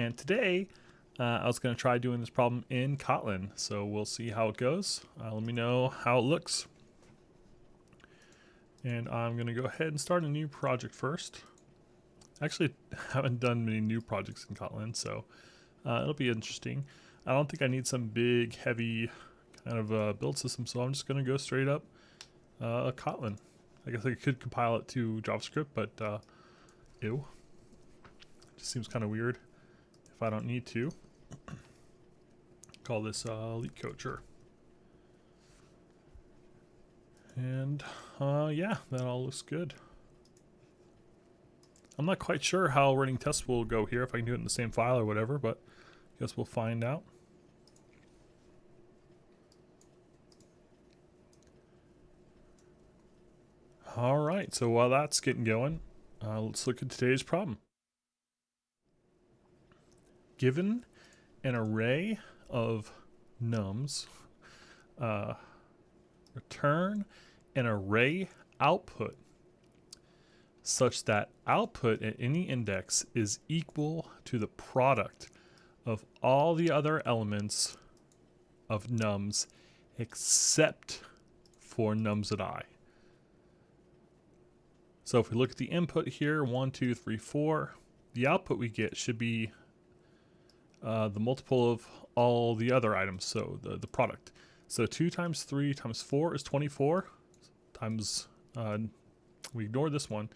And today I was going to try doing this problem in Kotlin, so we'll see how it goes. Let me know how it looks. And I'm going to go ahead and start a new project first. Actually, haven't done many new projects in Kotlin, so it'll be interesting. I don't think I need some big, heavy kind of build system, so I'm just going to go straight up Kotlin. I guess I could compile it to JavaScript, but ew. It just seems kind of weird if I don't need to. Call this LeetCoding. And yeah, that all looks good. I'm not quite sure how running tests will go here, if I can do it in the same file or whatever, but I guess we'll find out. Alright, so while that's getting going, let's look at today's problem. Given an array of nums, return an array output such that output at any index is equal to the product of all the other elements of nums except for nums at I. So if we look at the input here, 1, 2, 3, 4, the output we get should be the multiple of all the other items, so the product. So 2 times 3 times 4 is 24, times, we ignore this one,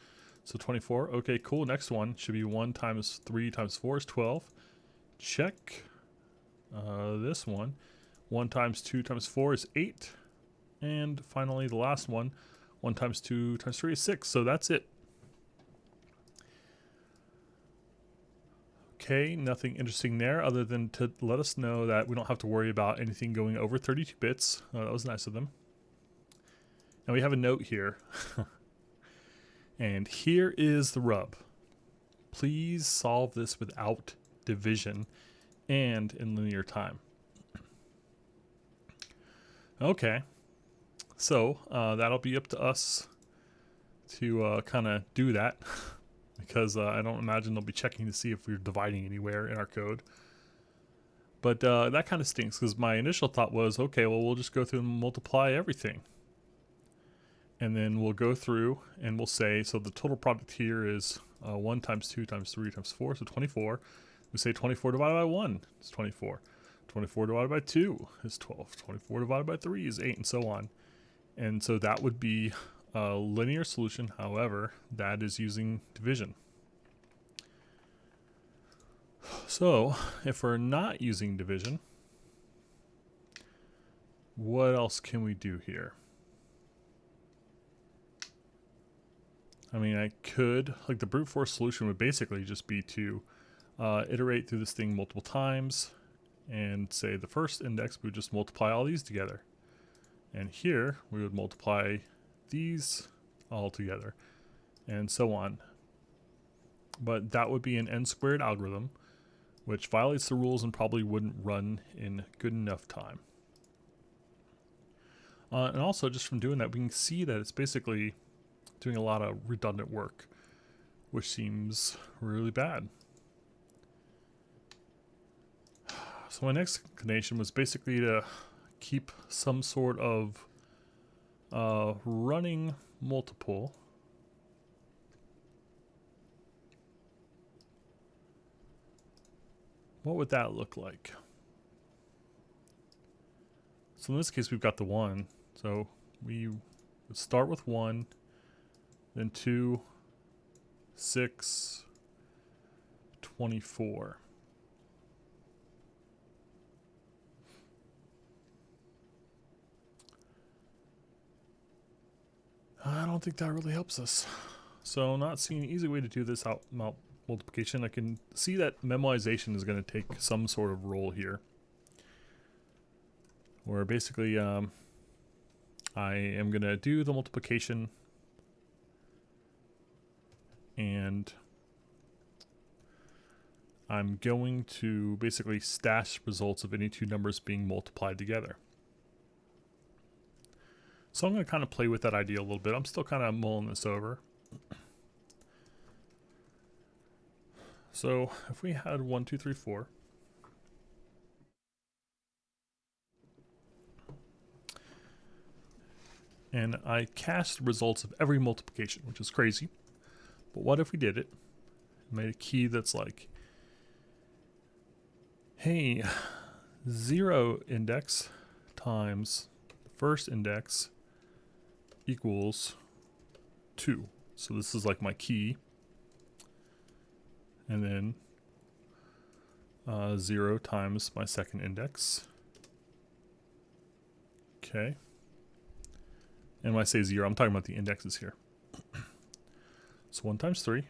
so 24. Okay, cool, next one should be 1 times 3 times 4 is 12. Check. This one, 1 times 2 times 4 is 8. And finally the last one, 1 times 2 times 3 is 6, so that's it. Okay, nothing interesting there other than to let us know that we don't have to worry about anything going over 32 bits. That was nice of them. Now we have a note here. And here is the rub. Please solve this without division and in linear time. Okay, so that'll be up to us to kind of do that. Because I don't imagine they'll be checking to see if we're dividing anywhere in our code. But that kind of stinks, because my initial thought was, okay, well, we'll just go through and multiply everything. And then we'll go through and we'll say, so the total product here is 1 times 2 times 3 times 4, so 24. We say 24 divided by 1 is 24. 24 divided by 2 is 12. 24 divided by 3 is 8, and so on. And so that would be a linear solution, however, that is using division. So, if we're not using division, what else can we do here? I mean, I could, like the brute force solution would basically just be to iterate through this thing multiple times and say the first index, we would just multiply all these together. And here, we would multiply these all together, and so on. But that would be an n-squared algorithm, which violates the rules and probably wouldn't run in good enough time. And also, just from doing that, we can see that it's basically doing a lot of redundant work, which seems really bad. So my next inclination was basically to keep some sort of running multiple. What would that look like? So in this case, we've got the 1. So we would start with 1, then 2, 6, 24. I don't think that really helps us. So not seeing an easy way to do this out multiplication. I can see that memoization is going to take some sort of role here. Where basically I am going to do the multiplication and I'm going to basically stash results of any two numbers being multiplied together. So I'm going to kind of play with that idea a little bit. I'm still kind of mulling this over. So if we had 1, 2, 3, 4, and I cached the results of every multiplication, which is crazy. But what if we did it? Made a key that's like, hey, 0 index times the first index equals 2. So this is like my key. And then 0 times my second index. Okay. And when I say 0, I'm talking about the indexes here. So 1 times 3.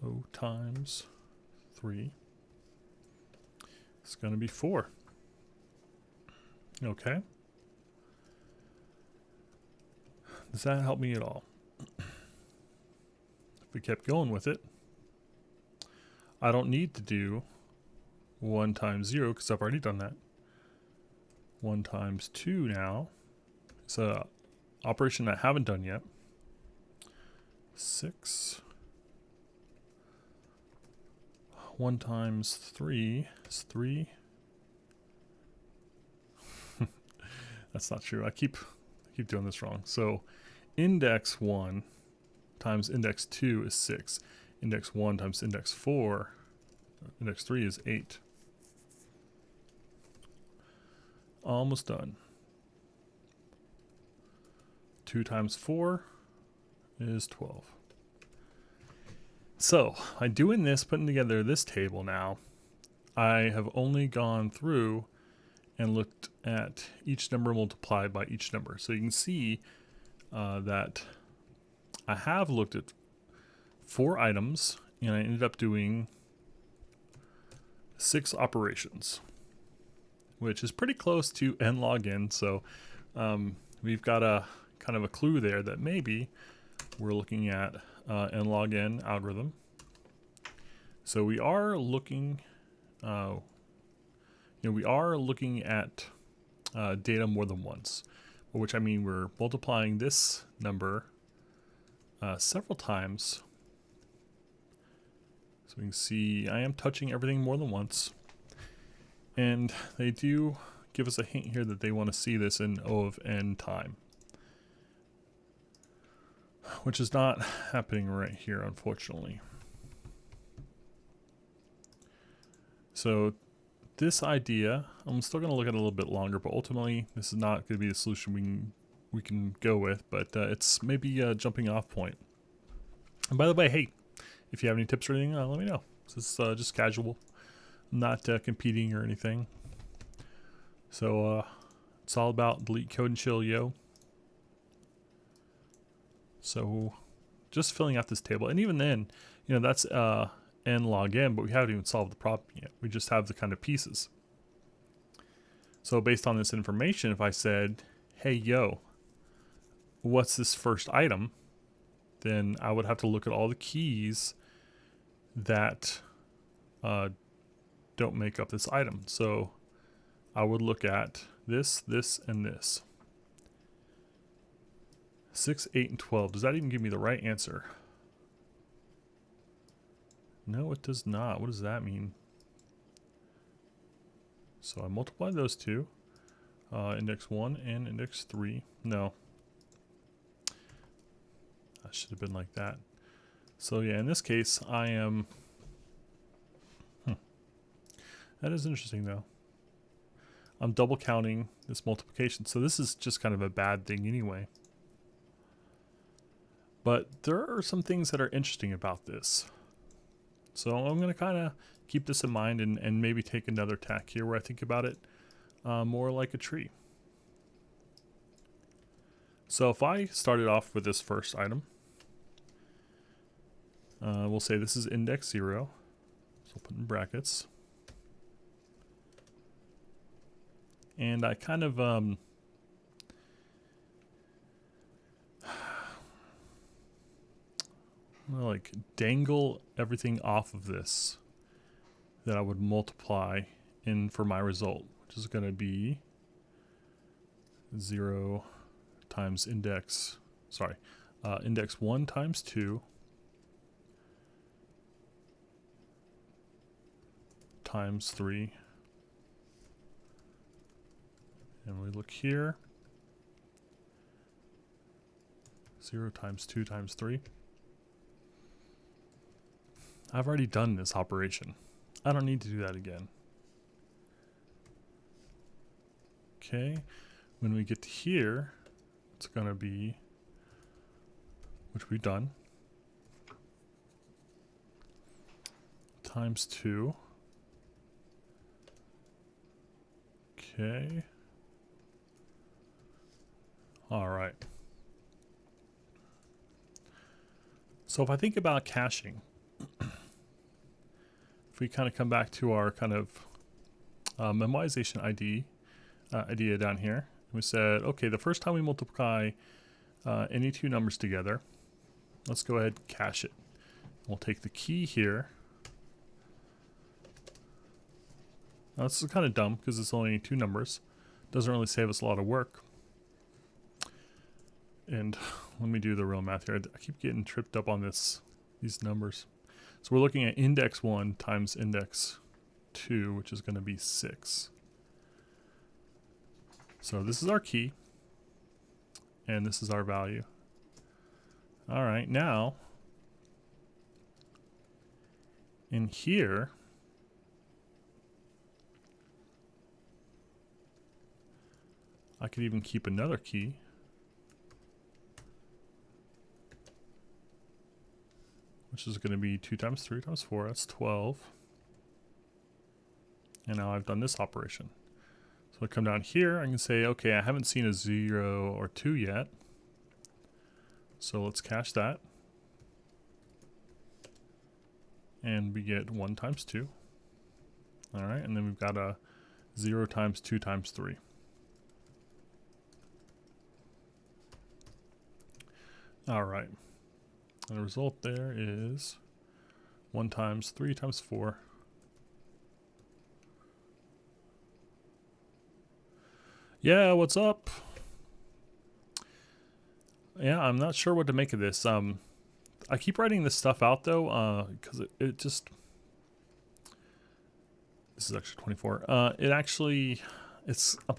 O times 3. It's going to be 4. Okay. Does that help me at all? If we kept going with it, I don't need to do 1 times 0 because I've already done that. 1 times 2 now. It's an operation I haven't done yet. 6. 1 times 3 is 3. That's not true. I keep doing this wrong. So index 1 times index 2 is 6. Index 1 times index 4, index 3 is 8. Almost done. 2 times 4 is 12. So by doing this, putting together this table now, I have only gone through and looked at each number multiplied by each number. So you can see that I have looked at 4 items and I ended up doing 6 operations, which is pretty close to n log n. So we've got a kind of a clue there that maybe we're looking at n log n algorithm. So we are looking, we are looking at data more than once, which I mean we're multiplying this number several times. So we can see I am touching everything more than once. And they do give us a hint here that they want to see this in O of n time, which is not happening right here, unfortunately. So this idea, I'm still going to look at it a little bit longer, but ultimately this is not going to be the solution we can go with, but it's maybe a jumping off point. And by the way, hey, if you have any tips or anything, let me know. This is just casual, not competing or anything. So it's all about delete code and chill, yo. So just filling out this table, and even then, that's n log n, but we haven't even solved the problem yet. We just have the kind of pieces. So based on this information, if I said, hey, yo, what's this first item? Then I would have to look at all the keys that don't make up this item. So I would look at this, this, and this. 6, 8, and 12. Does that even give me the right answer? No, it does not. What does that mean? So I multiply those two. Index 1 and index 3. No. That should have been like that. So yeah, in this case, I am... That is interesting, though. I'm double counting this multiplication. So this is just kind of a bad thing anyway. But there are some things that are interesting about this. So I'm going to kind of keep this in mind and maybe take another tack here where I think about it more like a tree. So if I started off with this first item, we'll say this is index 0. So I'll put in brackets. And I kind of like dangle everything off of this that I would multiply in for my result, which is going to be 0 times index 1 times 2 times 3. And we look here. 0 times 2 times 3. I've already done this operation. I don't need to do that again. Okay, when we get to here, it's going to be, which we've done, times 2. Okay. All right. So if I think about caching, if we kind of come back to our kind of memoization idea down here, we said, okay, the first time we multiply any two numbers together, let's go ahead and cache it. We'll take the key here. Now this is kind of dumb because it's only two numbers. Doesn't really save us a lot of work. And let me do the real math here. I keep getting tripped up on these numbers. So we're looking at index 1 times index 2, which is going to be 6. So this is our key, and this is our value. All right, now in here, I could even keep another key. Which is going to be 2 times 3 times 4, that's 12. And now I've done this operation. So I come down here, I can say, okay, I haven't seen a 0 or 2 yet. So let's cache that. And we get 1 times 2. All right, and then we've got a 0 times 2 times 3. All right. And the result there is 1 times 3 times 4. Yeah, what's up? Yeah, I'm not sure what to make of this. I keep writing this stuff out though, because it just... This is actually 24. I'm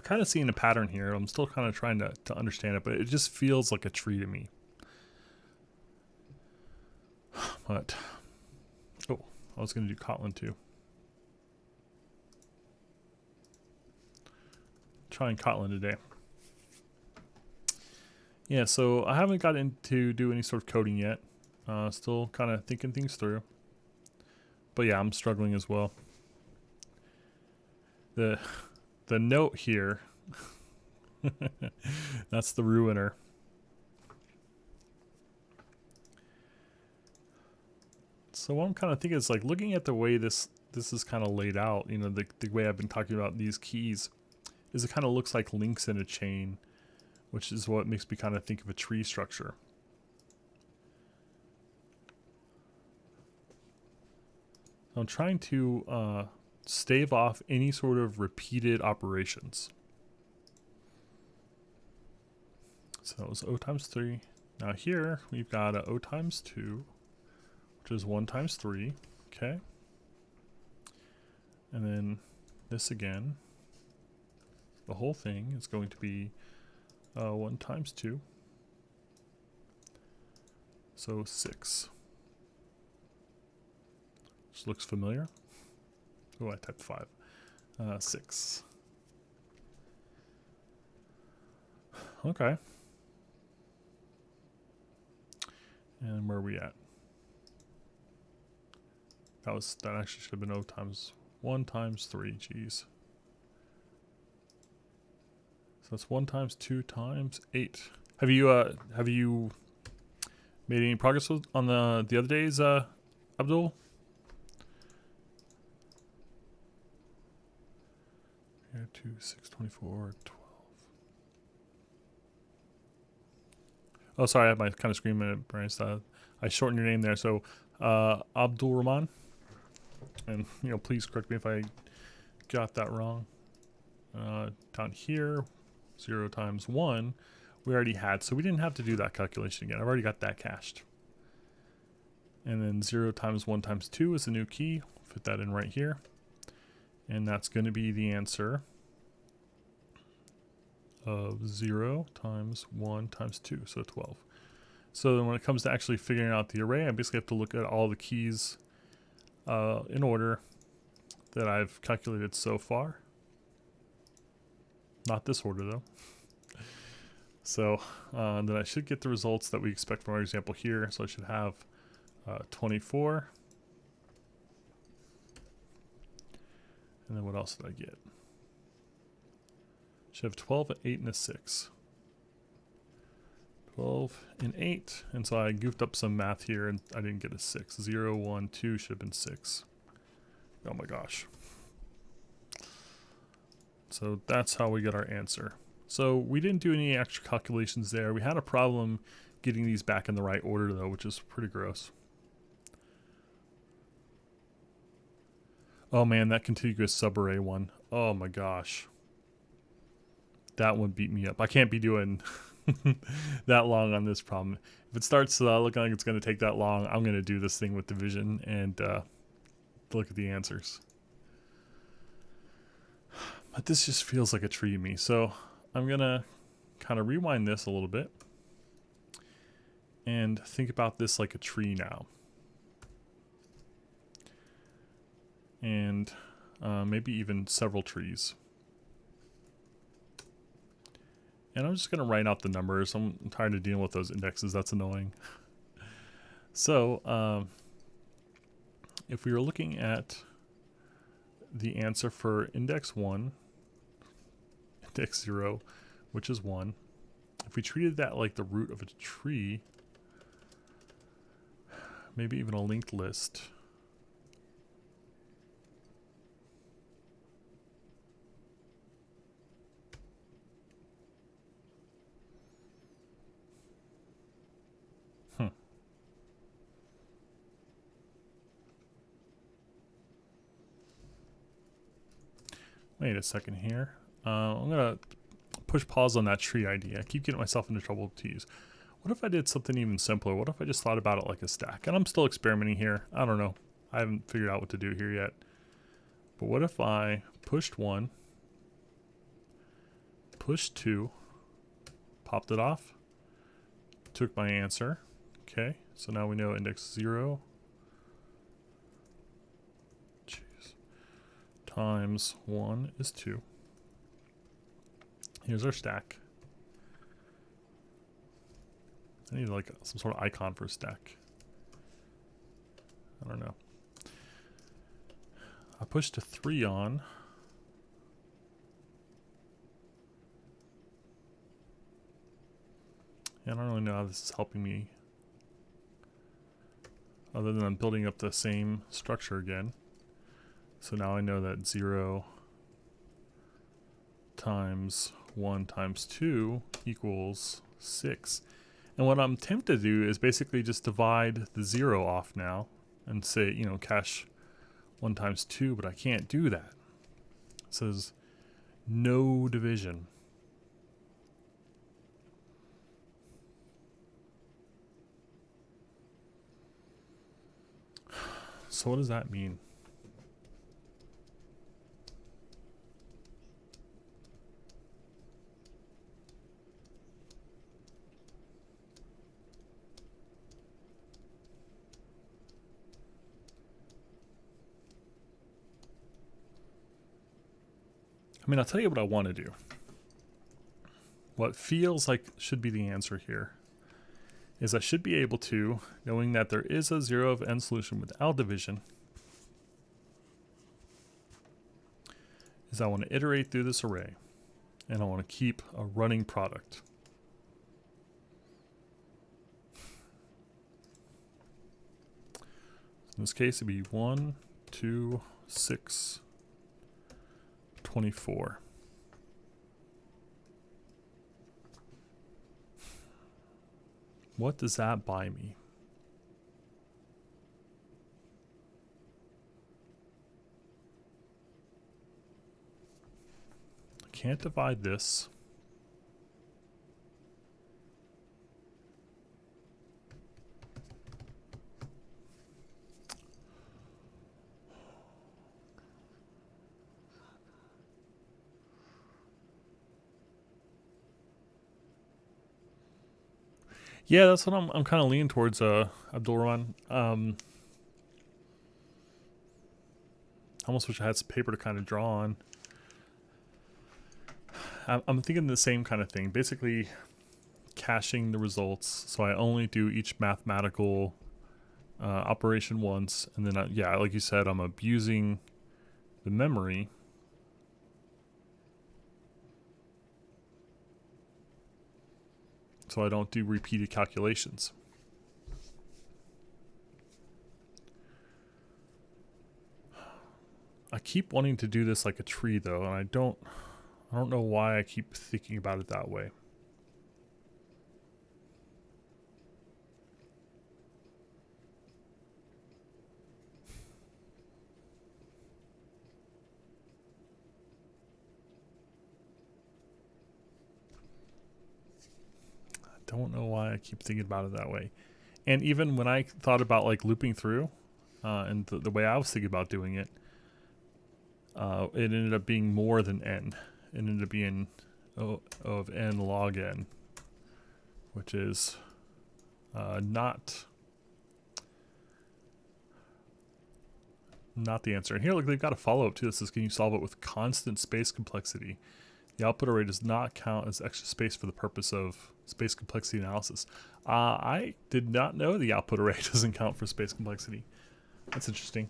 kind of seeing a pattern here. I'm still kind of trying to understand it, but it just feels like a tree to me. But, oh, I was going to do Kotlin too. Trying Kotlin today. Yeah, so I haven't got into do any sort of coding yet. Still kind of thinking things through. But yeah, I'm struggling as well. The note here, that's the ruiner. So what I'm kind of thinking is like looking at the way this is kind of laid out, you know, the way I've been talking about these keys, is it kind of looks like links in a chain, which is what makes me kind of think of a tree structure. I'm trying to stave off any sort of repeated operations. So that was O times 3. Now here we've got a O times 2. Which is 1 times 3, okay? And then this again, the whole thing is going to be 1 times 2, so 6. This looks familiar. Oh, I typed 5. 6. Okay. And where are we at? That actually should have been O times 1 times 3, geez. So that's 1 times 2 times 8. Have you made any progress on the other days, Abdul? Yeah, 2, 6, 24, 12. Oh, sorry, I have my kind of screen minute brains. I shortened your name there. So, Abdul Rahman. And, you know, please correct me if I got that wrong. Down here, 0 times 1, we already had. So we didn't have to do that calculation again. I've already got that cached. And then 0 times 1 times 2 is a new key. Fit that in right here. And that's going to be the answer of 0 times 1 times 2, so 12. So then when it comes to actually figuring out the array, I basically have to look at all the keys in order that I've calculated so far. Not this order though. So then I should get the results that we expect from our example here. So I should have 24. And then what else did I get? Should have 12, an 8, and a 6. 12 and 8. And so I goofed up some math here and I didn't get a 6. 0, 1, 2 should have been 6. Oh my gosh. So that's how we got our answer. So we didn't do any extra calculations there. We had a problem getting these back in the right order though, which is pretty gross. Oh man, that contiguous subarray one. Oh my gosh. That one beat me up. I can't be doing that long on this problem. If it starts looking like it's going to take that long, I'm going to do this thing with division and look at the answers. But this just feels like a tree to me. So I'm going to kind of rewind this a little bit and think about this like a tree now. And maybe even several trees. And I'm just going to write out the numbers. I'm tired of dealing with those indexes. That's annoying. So if we were looking at the answer for index 1, index 0, which is 1, if we treated that like the root of a tree, maybe even a linked list, wait a second here. I'm going to push pause on that tree idea. I keep getting myself into trouble to use. What if I did something even simpler? What if I just thought about it like a stack? And I'm still experimenting here. I don't know. I haven't figured out what to do here yet. But what if I pushed 1, pushed 2, popped it off, took my answer. Okay, so now we know index 0 times 1 is 2. Here's our stack. I need like some sort of icon for a stack. I don't know. I pushed a 3 on. And I don't really know how this is helping me, other than I'm building up the same structure again. So now I know that 0 times 1 times 2 equals 6. And what I'm tempted to do is basically just divide the 0 off now and say, you know, cache 1 times 2, but I can't do that. It says no division. So what does that mean? I mean, I'll tell you what I want to do. What feels like should be the answer here is I should be able to, knowing that there is a 0 of n solution without division, is I want to iterate through this array and I want to keep a running product. In this case, it'd be 1, 2, 6, 24. What does that buy me? I can't divide this. Yeah, that's what I'm kind of leaning towards, Abdul Rahman. I almost wish I had some paper to kind of draw on. I'm thinking the same kind of thing. Basically, caching the results, so I only do each mathematical operation once, and then yeah, like you said, I'm abusing the memory. So I don't do repeated calculations. I keep wanting to do this like a tree though, and I don't know why I keep thinking about it that way. Don't know why I keep thinking about it that way. And even when I thought about like looping through, and the way I was thinking about doing it, it ended up being more than n. It ended up being O of n log n, which is not the answer. And here, look, they've got a follow-up to this. Is, can you solve it with constant space complexity? The output array does not count as extra space for the purpose of space complexity analysis. I did not know the output array doesn't count for space complexity. That's interesting.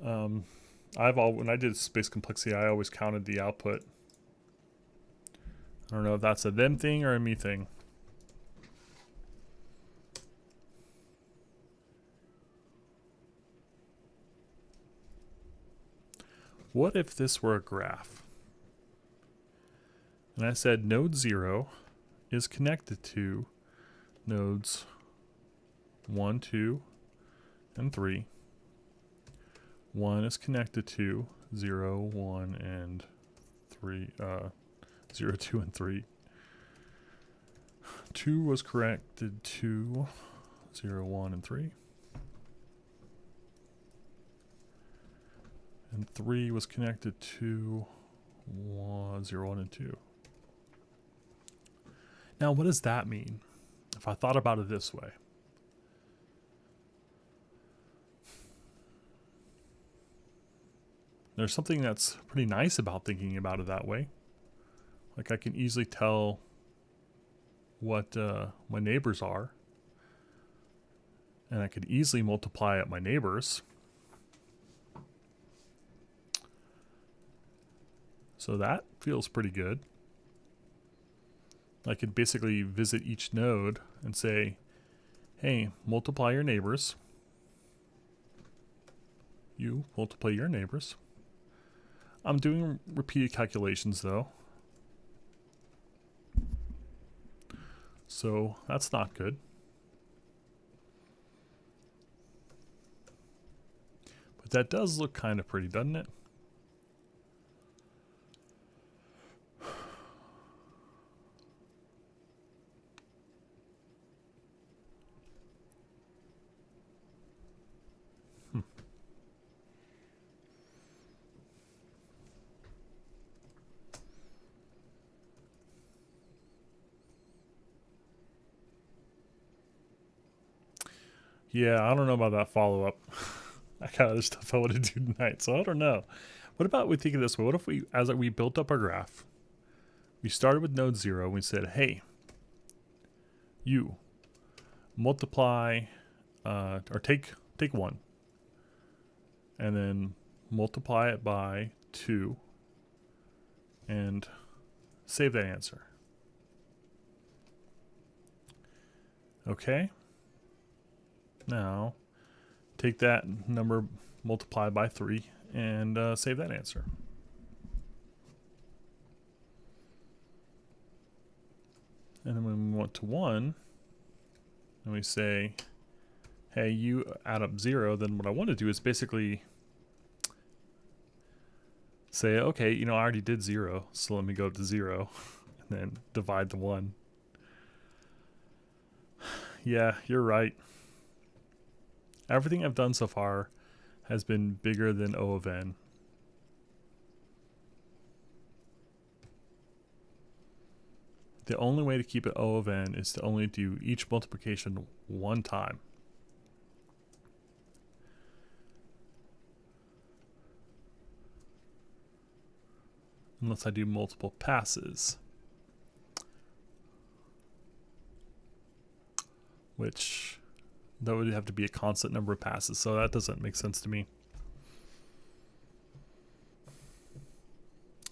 When I did space complexity, I always counted the output. I don't know if that's a them thing or a me thing. What if this were a graph? And I said node 0 is connected to nodes 1, 2, and 3. 1 is connected to 0, 1, and 3, 0, 2, and 3. 2 was connected to 0, 1, and 3. And 3 was connected to 0, 1, and 2. Now, what does that mean? If I thought about it this way. There's something that's pretty nice about thinking about it that way. Like I can easily tell what my neighbors are. And I could easily multiply up my neighbors. So that feels pretty good. I could basically visit each node and say, hey, multiply your neighbors. You multiply your neighbors. I'm doing repeated calculations though. So that's not good. But that does look kind of pretty, doesn't it? Yeah, I don't know about that follow-up. I got other stuff I want to do tonight, so I don't know. What about we think of this way? What if we, as we built up our graph, we started with node 0, and we said, hey, you multiply, or take 1, and then multiply it by 2, and save that answer. Okay? Now, take that number multiplied by 3 and save that answer. And then when we want to 1, and we say, hey, you add up 0, then what I want to do is basically say, okay, you know, I already did 0, so let me go to 0, and then divide the 1. Yeah, you're right. Everything I've done so far has been bigger than O of n. the only way to keep it O of n is to only do each multiplication one time. Unless I do multiple passes. Which, that would have to be a constant number of passes, so that doesn't make sense to me.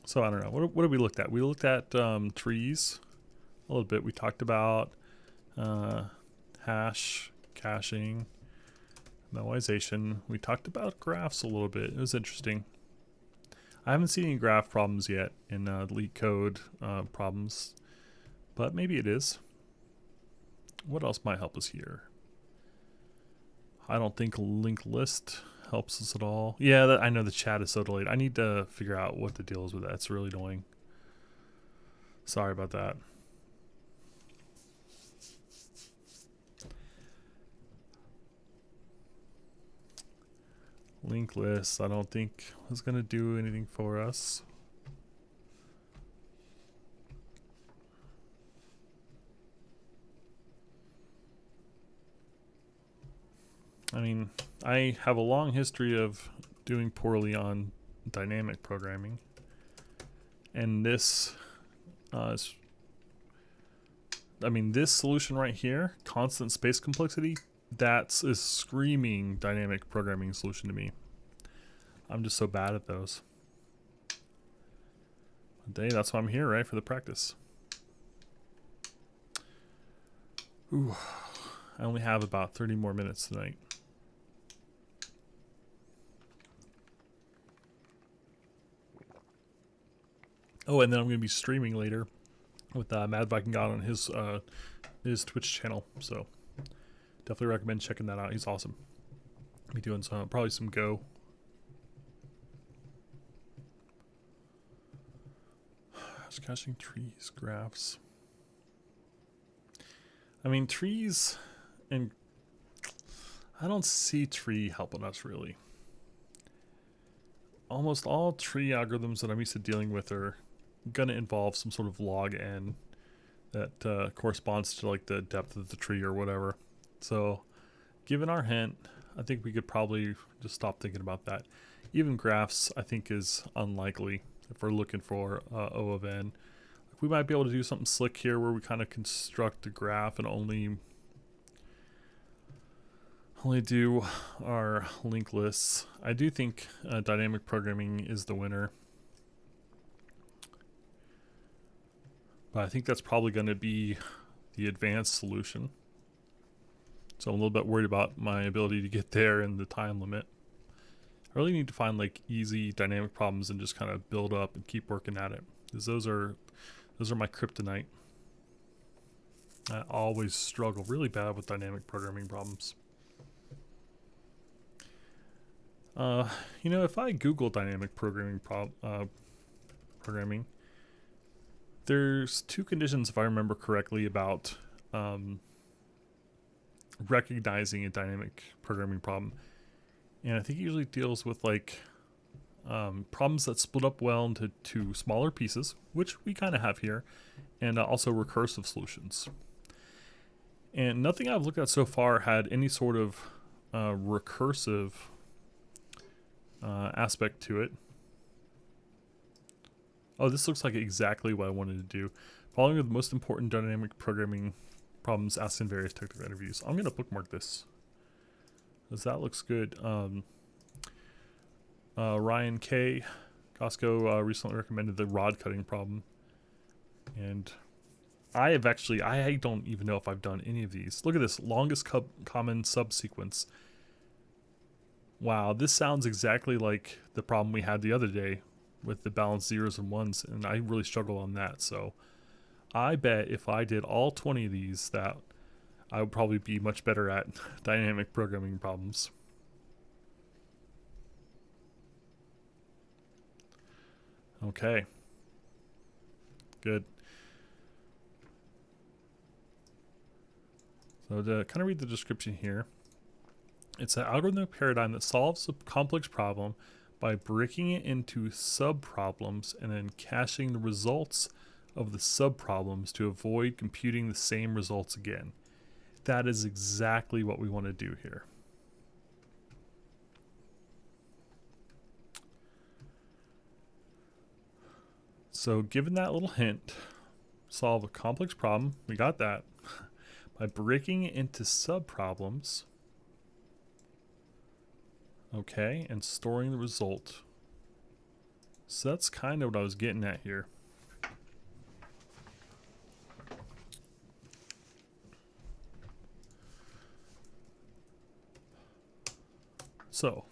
So I don't know. What have we looked at? We looked at trees a little bit. We talked about hash, caching, memoization. We talked about graphs a little bit. It was interesting. I haven't seen any graph problems yet in LeetCode problems, but maybe it is. What else might help us here? I don't think linked list helps us at all. Yeah, I know the chat is so delayed. I need to figure out what the deal is with that. It's really annoying. Sorry about that. Linked list, I don't think is going to do anything for us. I mean, I have a long history of doing poorly on dynamic programming. And this this solution right here, constant space complexity, that's a screaming dynamic programming solution to me. I'm just so bad at those. But hey, that's why I'm here, right? For the practice. Ooh, I only have about 30 more minutes tonight. Oh, and then I'm going to be streaming later with Mad Viking God on his Twitch channel. So definitely recommend checking that out. He's awesome. I'll be doing probably some Go. Just caching trees, graphs. I mean, trees, and I don't see tree helping us really. Almost all tree algorithms that I'm used to dealing with are going to involve some sort of log n that corresponds to like the depth of the tree or whatever. So given our hint, I think we could probably just stop thinking about that. Even graphs, I think, is unlikely if we're looking for O of n. We might be able to do something slick here where we kind of construct a graph and only do our linked lists. I do think dynamic programming is the winner. But I think that's probably going to be the advanced solution. So I'm a little bit worried about my ability to get there and the time limit. I really need to find like easy dynamic problems and just kind of build up and keep working at it. Because those are my kryptonite. I always struggle really bad with dynamic programming problems. You know, if I Google dynamic programming programming, there's two conditions, if I remember correctly, about recognizing a dynamic programming problem. And I think it usually deals with like problems that split up well into two smaller pieces, which we kind of have here, and also recursive solutions. And nothing I've looked at so far had any sort of recursive aspect to it. Oh, this looks like exactly what I wanted to do. Following the most important dynamic programming problems asked in various technical interviews. I'm going to bookmark this, because that looks good. Ryan K. Costco recently recommended the rod cutting problem. And I don't even know if I've done any of these. Look at this, longest common subsequence. Wow, this sounds exactly like the problem we had the other day with the balanced zeros and ones, and I really struggle on that. So I bet if I did all 20 of these, that I would probably be much better at dynamic programming problems. Okay. Good. So to kind of read the description here, it's an algorithmic paradigm that solves a complex problem by breaking it into sub-problems and then caching the results of the subproblems to avoid computing the same results again. That is exactly what we want to do here. So given that little hint, solve a complex problem, we got that, by breaking it into subproblems, okay, and storing the result. So that's kind of what I was getting at here. So,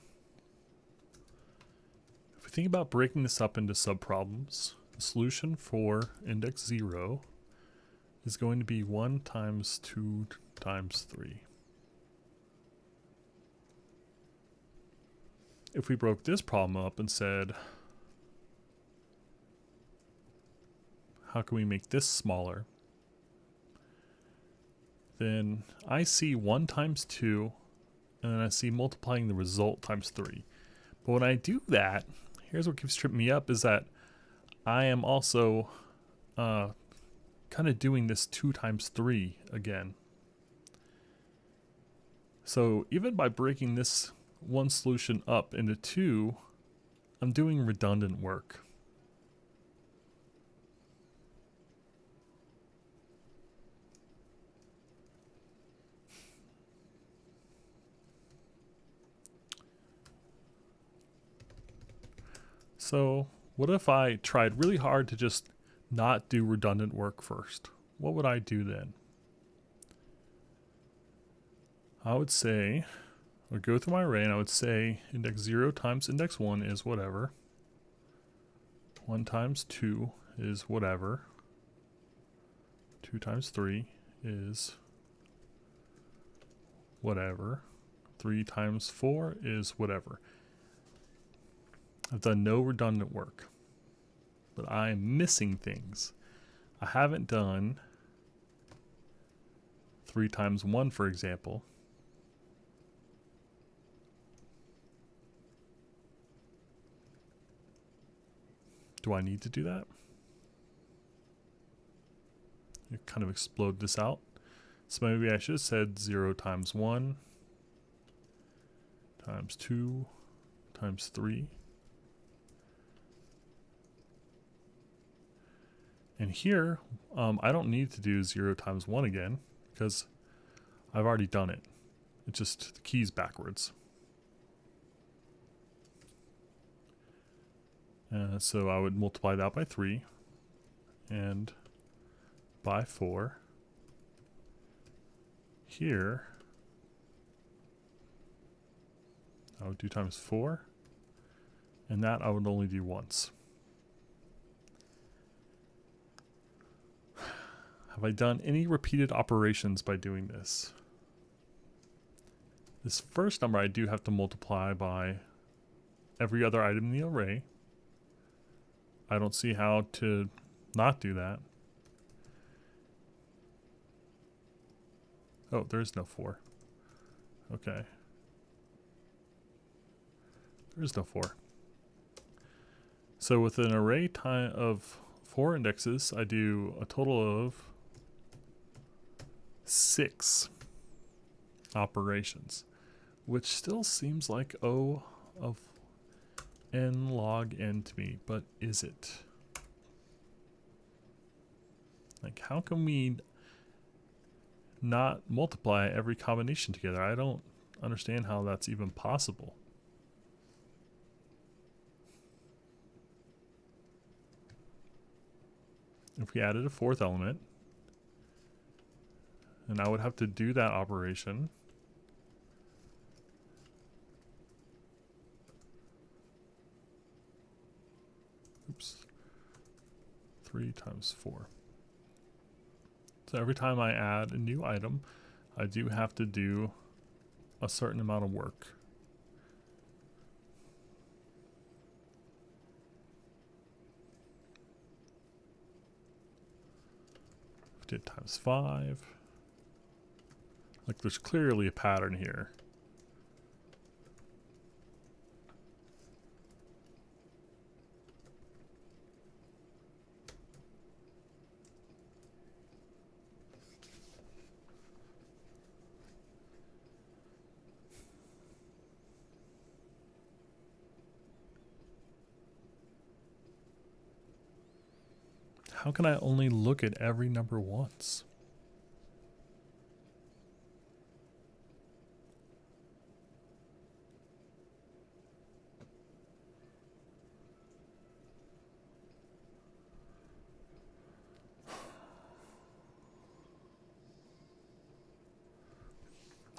if we think about breaking this up into subproblems, the solution for index 0 is going to be 1 times 2 times 3. If we broke this problem up and said, how can we make this smaller? Then I see 1 times 2, and then I see multiplying the result times 3. But when I do that, here's what keeps tripping me up, is that I am also kind of doing this 2 times 3 again. So even by breaking this one solution up into 2, I'm doing redundant work. So what if I tried really hard to just not do redundant work first? What would I do then? I would say, I would go through my array and I would say index 0 times index 1 is whatever. 1 times 2 is whatever. 2 times 3 is whatever. 3 times 4 is whatever. I've done no redundant work, but I am missing things. I haven't done 3 times 1, for example. Do I need to do that? You kind of explode this out. So maybe I should have said 0 times 1 times 2 times 3. And here, I don't need to do 0 times 1 again because I've already done it. It's just the keys backwards. So I would multiply that by 3 and by 4. Here, I would do times 4, and that I would only do once. Have I done any repeated operations by doing this? This first number I do have to multiply by every other item in the array. I don't see how to not do that. Oh, there's no 4. Okay. There's no 4. So with an array of 4 indexes, I do a total of 6 operations, which still seems like O of n log n to me, but is it? Like, how can we not multiply every combination together? I don't understand how that's even possible. If we added a 4th element, and I would have to do that operation. Oops. 3 times 4. So every time I add a new item, I do have to do a certain amount of work. Did times 5. Like, there's clearly a pattern here. How can I only look at every number once?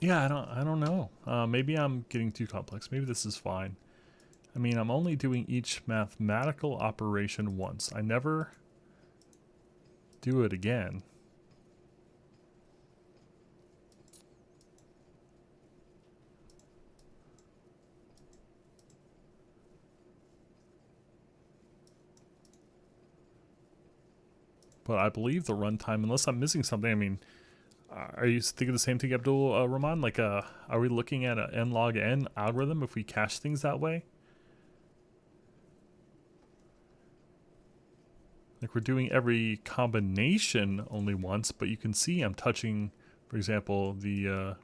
Yeah, I don't know. Maybe I'm getting too complex. Maybe this is fine. I mean, I'm only doing each mathematical operation once. I never do it again. But I believe the runtime, unless I'm missing something, I mean, are you thinking the same thing, Abdul Rahman? Like, are we looking at an n log n algorithm if we cache things that way? Like, we're doing every combination only once, but you can see I'm touching, for example, the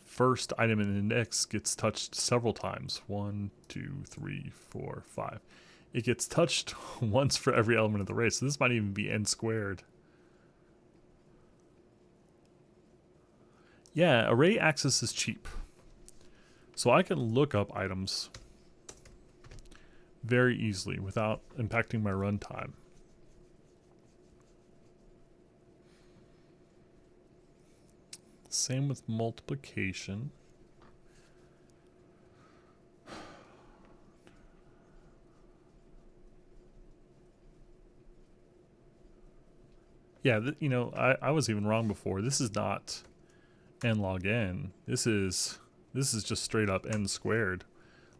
first item in the index gets touched several times. 1, 2, 3, 4, 5. It gets touched once for every element of the array, so this might even be n squared. Yeah, array access is cheap. So I can look up items very easily without impacting my runtime. Same with multiplication. Yeah, you know, I was even wrong before. This is not n log n. This is just straight up n squared.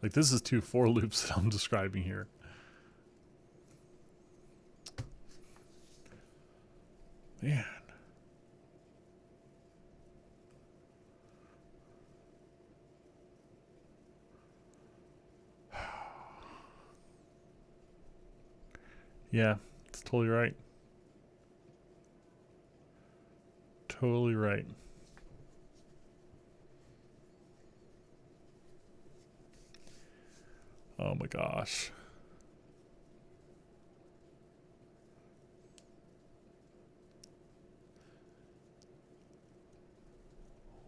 Like, this is 2 for loops that I'm describing here. Man. Yeah, it's totally right. Totally right. Oh my gosh.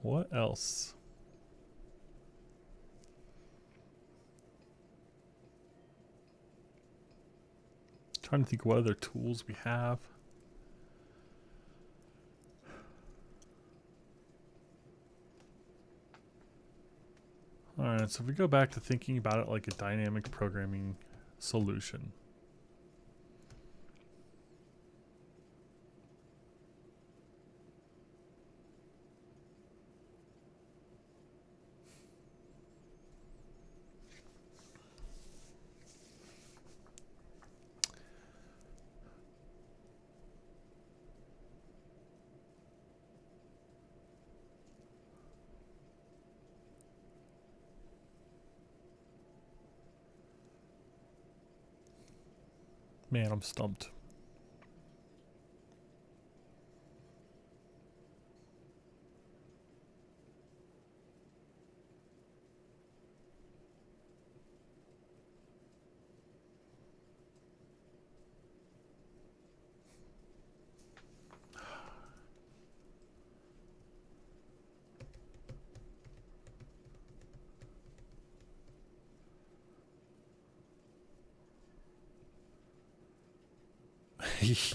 What else? Trying to think what other tools we have. Alright, so if we go back to thinking about it like a dynamic programming solution. Man, I'm stumped.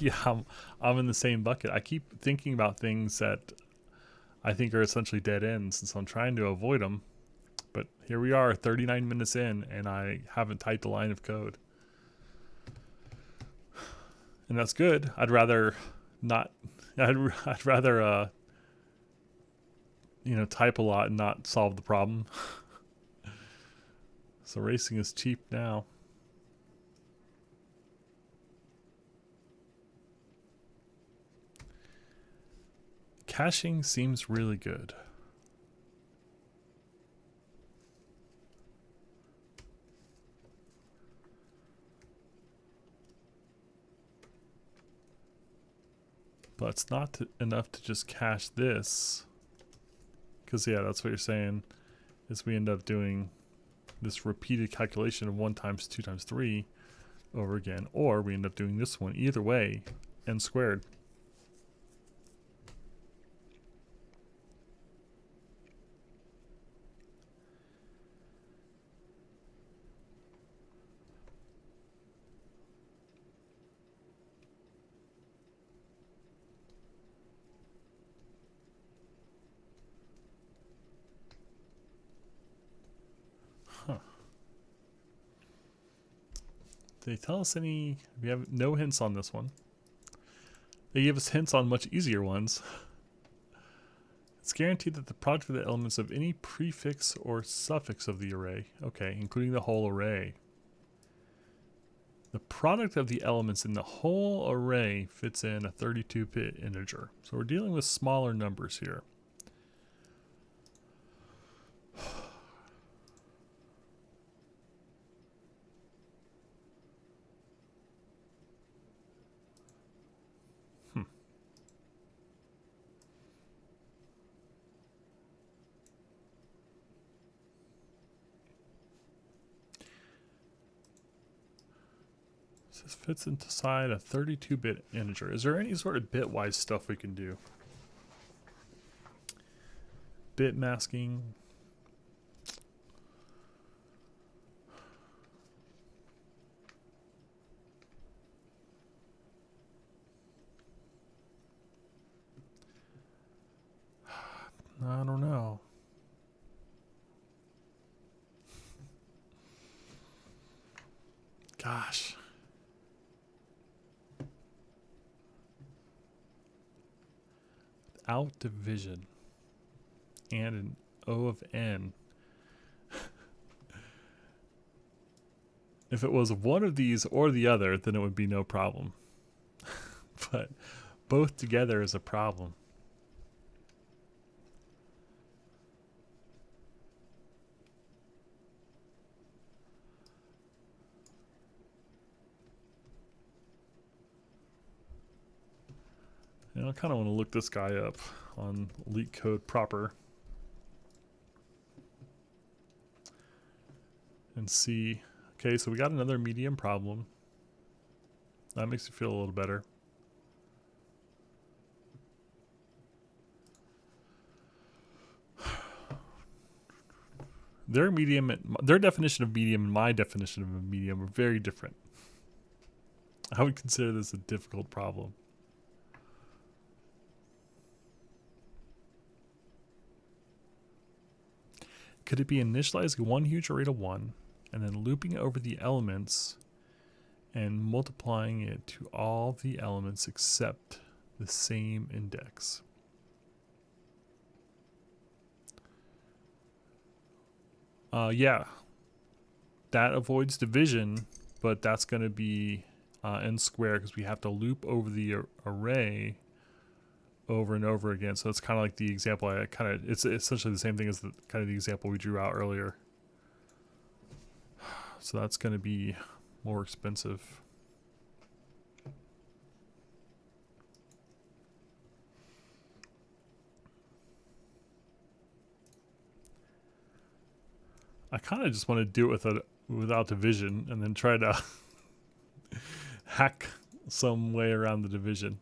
Yeah, I'm in the same bucket. I keep thinking about things that I think are essentially dead ends, and so I'm trying to avoid them. But here we are, 39 minutes in, and I haven't typed a line of code. And that's good. I'd rather not. I'd rather you know, type a lot and not solve the problem. So racing is cheap now. Caching seems really good. But it's not enough to just cache this. Because, yeah, that's what you're saying, is we end up doing this repeated calculation of 1 times 2 times 3. over again, or we end up doing this one. Either way, n squared. Huh. Did they tell us any? We have no hints on this one. They gave us hints on much easier ones. It's guaranteed that the product of the elements of any prefix or suffix of the array, okay, including the whole array. The product of the elements in the whole array fits in a 32-bit integer. So we're dealing with smaller numbers here. This fits inside a 32-bit integer. Is there any sort of bitwise stuff we can do? Bit masking. I don't know. Gosh. Without division and an O of n. If it was one of these or the other, then it would be no problem. But both together is a problem. I kind of want to look this guy up on LeetCode proper and see. Okay, so we got another medium problem. That makes me feel a little better. Their definition of medium and my definition of a medium are very different. I would consider this a difficult problem. Could it be initializing one huge array to 1 and then looping over the elements and multiplying it to all the elements except the same index? Yeah. That avoids division, but that's going to be n squared because we have to loop over the array over and over again. So it's kind of like the example it's essentially the same thing as the example we drew out earlier. So that's going to be more expensive. I kind of just want to do it without division and then try to hack some way around the division.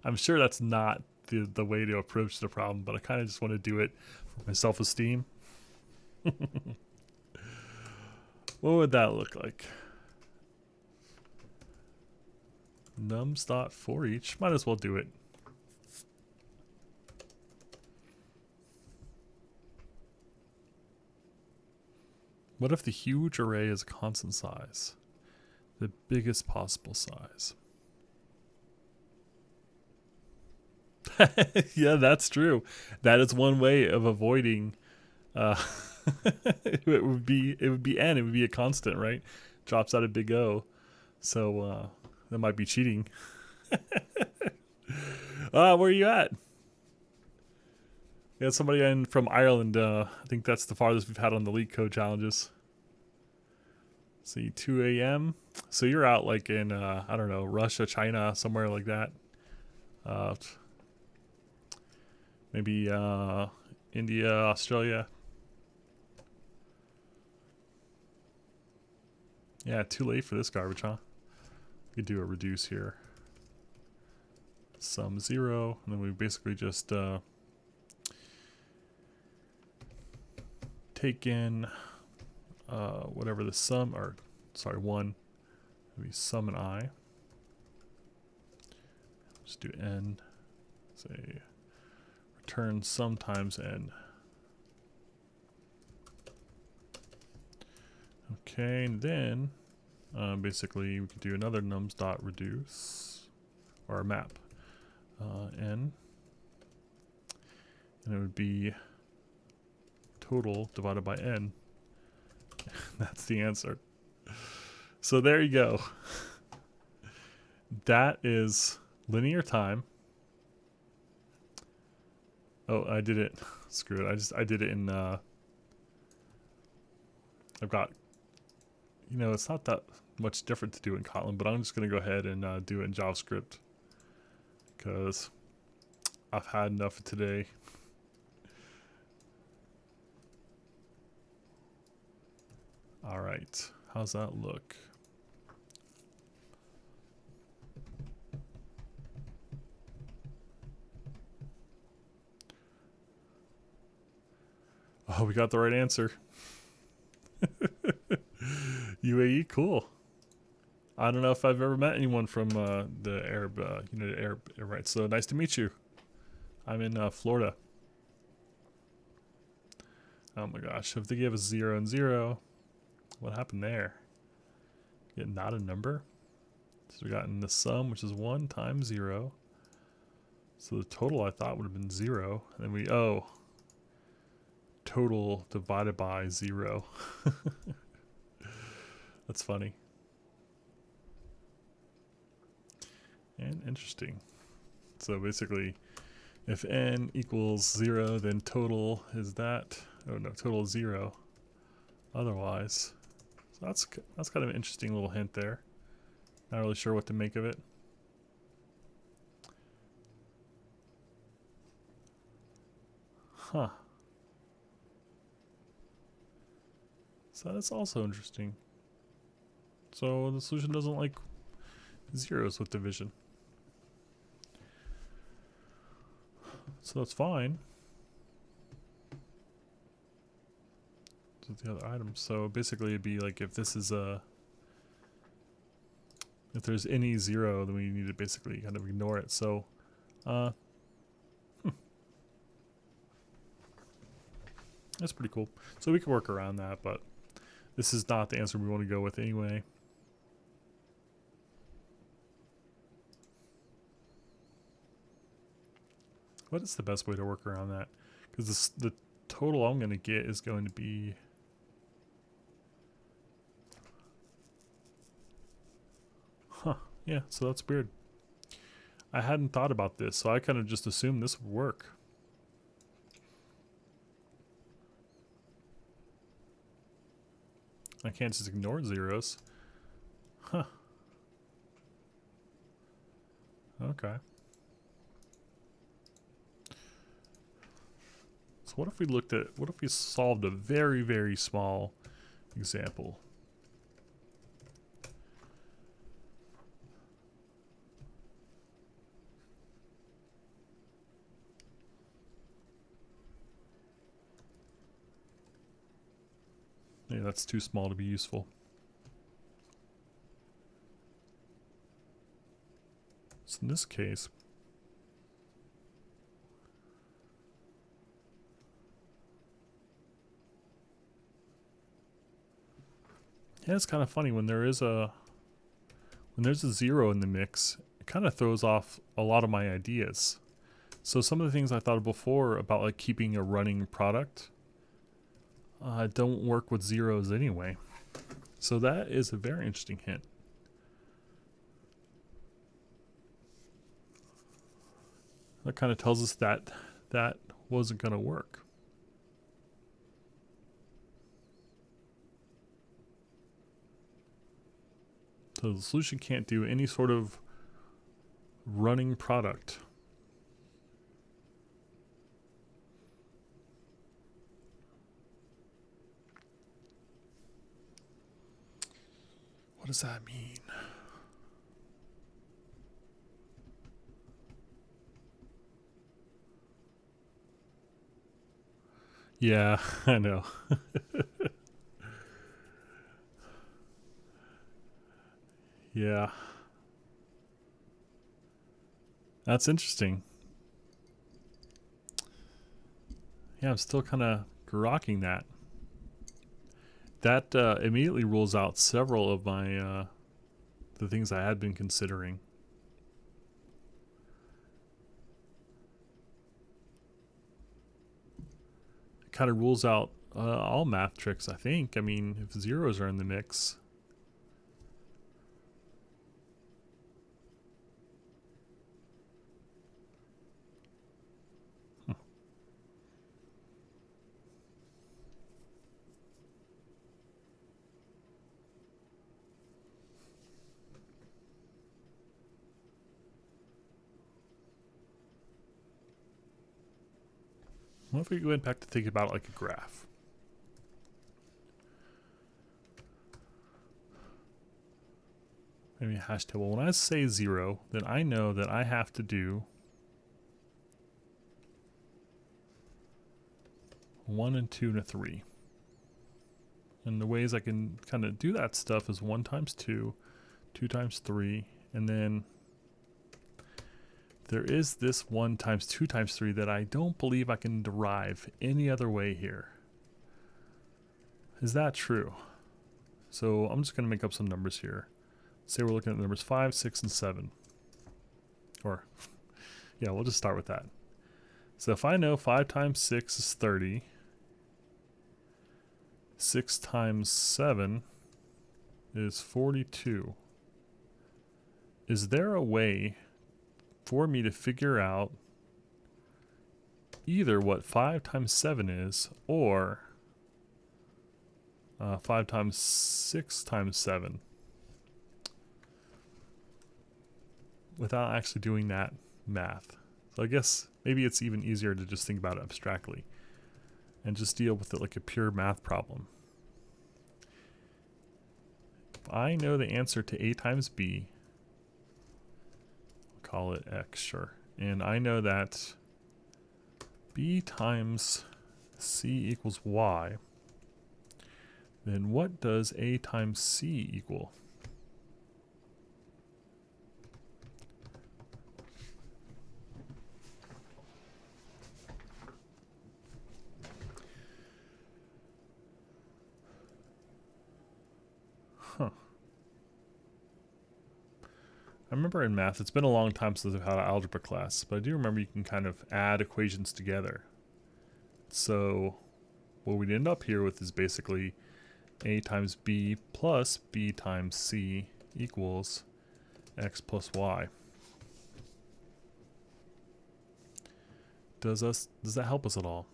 I'm sure that's not the way to approach the problem, but I kind of just want to do it for my self-esteem. What would that look like? Nums.for each. Might as well do it. What if the huge array is a constant size? The biggest possible size. Yeah, that's true. That is one way of avoiding it would be n, it would be a constant, right? Drops out a big O. So that might be cheating. Where are you at? We had somebody in from Ireland. I think that's the farthest we've had on the LeetCode challenges. See, 2 a.m. So you're out like in I don't know, Russia, China, somewhere like that. Maybe India, Australia. Yeah, too late for this garbage, huh? We do a reduce here. Sum 0, and then we basically just take in whatever the sum, or sorry, 1, maybe sum and I. Just do n, say return sum times n. Okay, and then basically we could do another nums.reduce, or a map, n, and it would be total divided by n. That's the answer. So there you go. That is linear time. Oh, I did it. Screw it. I did it in I've got, you know, it's not that much different to do in Kotlin, but I'm just going to go ahead and do it in JavaScript because I've had enough of today. All right, how's that look? Oh, we got the right answer. UAE, cool. I don't know if I've ever met anyone from the Arab, United Arab Emirates. So nice to meet you. I'm in Florida. Oh my gosh, if they gave us 0 and 0, what happened there? Get not a number. So we got in the sum, which is 1 times 0. So the total I thought would have been 0. And then we, oh, total divided by 0. That's funny. And interesting. So basically, if n equals 0, then total is that. Oh no, total is 0. Otherwise, so that's kind of an interesting little hint there. Not really sure what to make of it. Huh. So that's also interesting. So the solution doesn't like zeros with division. So that's fine. So the other items. So basically it'd be like if this is a, if there's any 0, then we need to basically kind of ignore it. So that's pretty cool. So we can work around that, but this is not the answer we want to go with anyway. What is the best way to work around that? Because the total I'm going to get is going to be yeah, so that's weird. I hadn't thought about this, so I kind of just assumed this would work. I can't just ignore zeros. Huh. Okay. So what if we looked at, what if we solved a very, very small example? Yeah, that's too small to be useful. So in this case, yeah, it's kind of funny when there's a 0 in the mix, it kind of throws off a lot of my ideas. So some of the things I thought of before about like keeping a running product don't work with zeros anyway. So that is a very interesting hint. That kind of tells us that that wasn't going to work. So the solution can't do any sort of running product. What does that mean? Yeah, I know. Yeah, that's interesting. Yeah, I'm still kind of grokking that. That immediately rules out several of my the things I had been considering. It kind of rules out all math tricks, I think. I mean, if zeros are in the mix. What if we went back to think about it like a graph? Maybe a hash table. When I say 0, then I know that I have to do 1 and 2 and a 3. And the ways I can kind of do that stuff is 1 times 2, 2 times 3, and then there is this 1 times 2 times 3 that I don't believe I can derive any other way here. Is that true? So I'm just going to make up some numbers here. Say we're looking at the numbers 5, 6, and 7. Or, yeah, we'll just start with that. So if I know 5 times 6 is 30, 6 times 7 is 42. Is there a way for me to figure out either what 5 times 7 is or 5 times 6 times 7 without actually doing that math? So I guess maybe it's even easier to just think about it abstractly and just deal with it like a pure math problem. If I know the answer to A times B, we'll call it X, sure, and I know that B times C equals Y, then what does A times C equal? Huh. I remember in math, it's been a long time since I've had an algebra class, but I do remember you can kind of add equations together. So what we'd end up here with is basically A times B plus B times C equals X plus Y. Does that help us at all?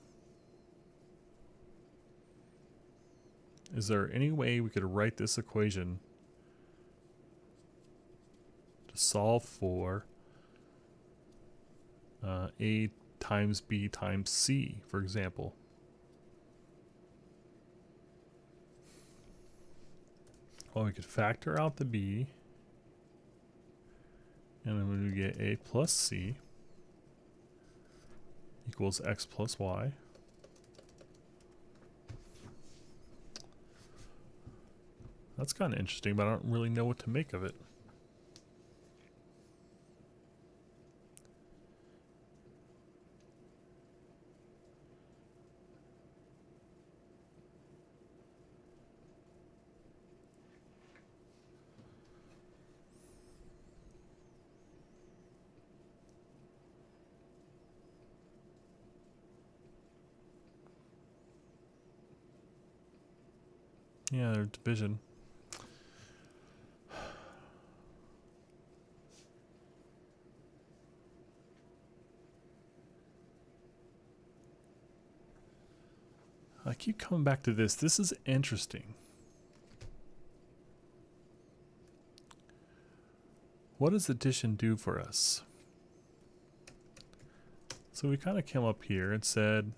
Is there any way we could write this equation to solve for A times B times C, for example? Well, we could factor out the B, and then we get A plus C equals X plus Y. That's kind of interesting, but I don't really know what to make of it. Yeah, they're division. I keep coming back to this. This is interesting. What does addition do for us? So we kind of came up here and said,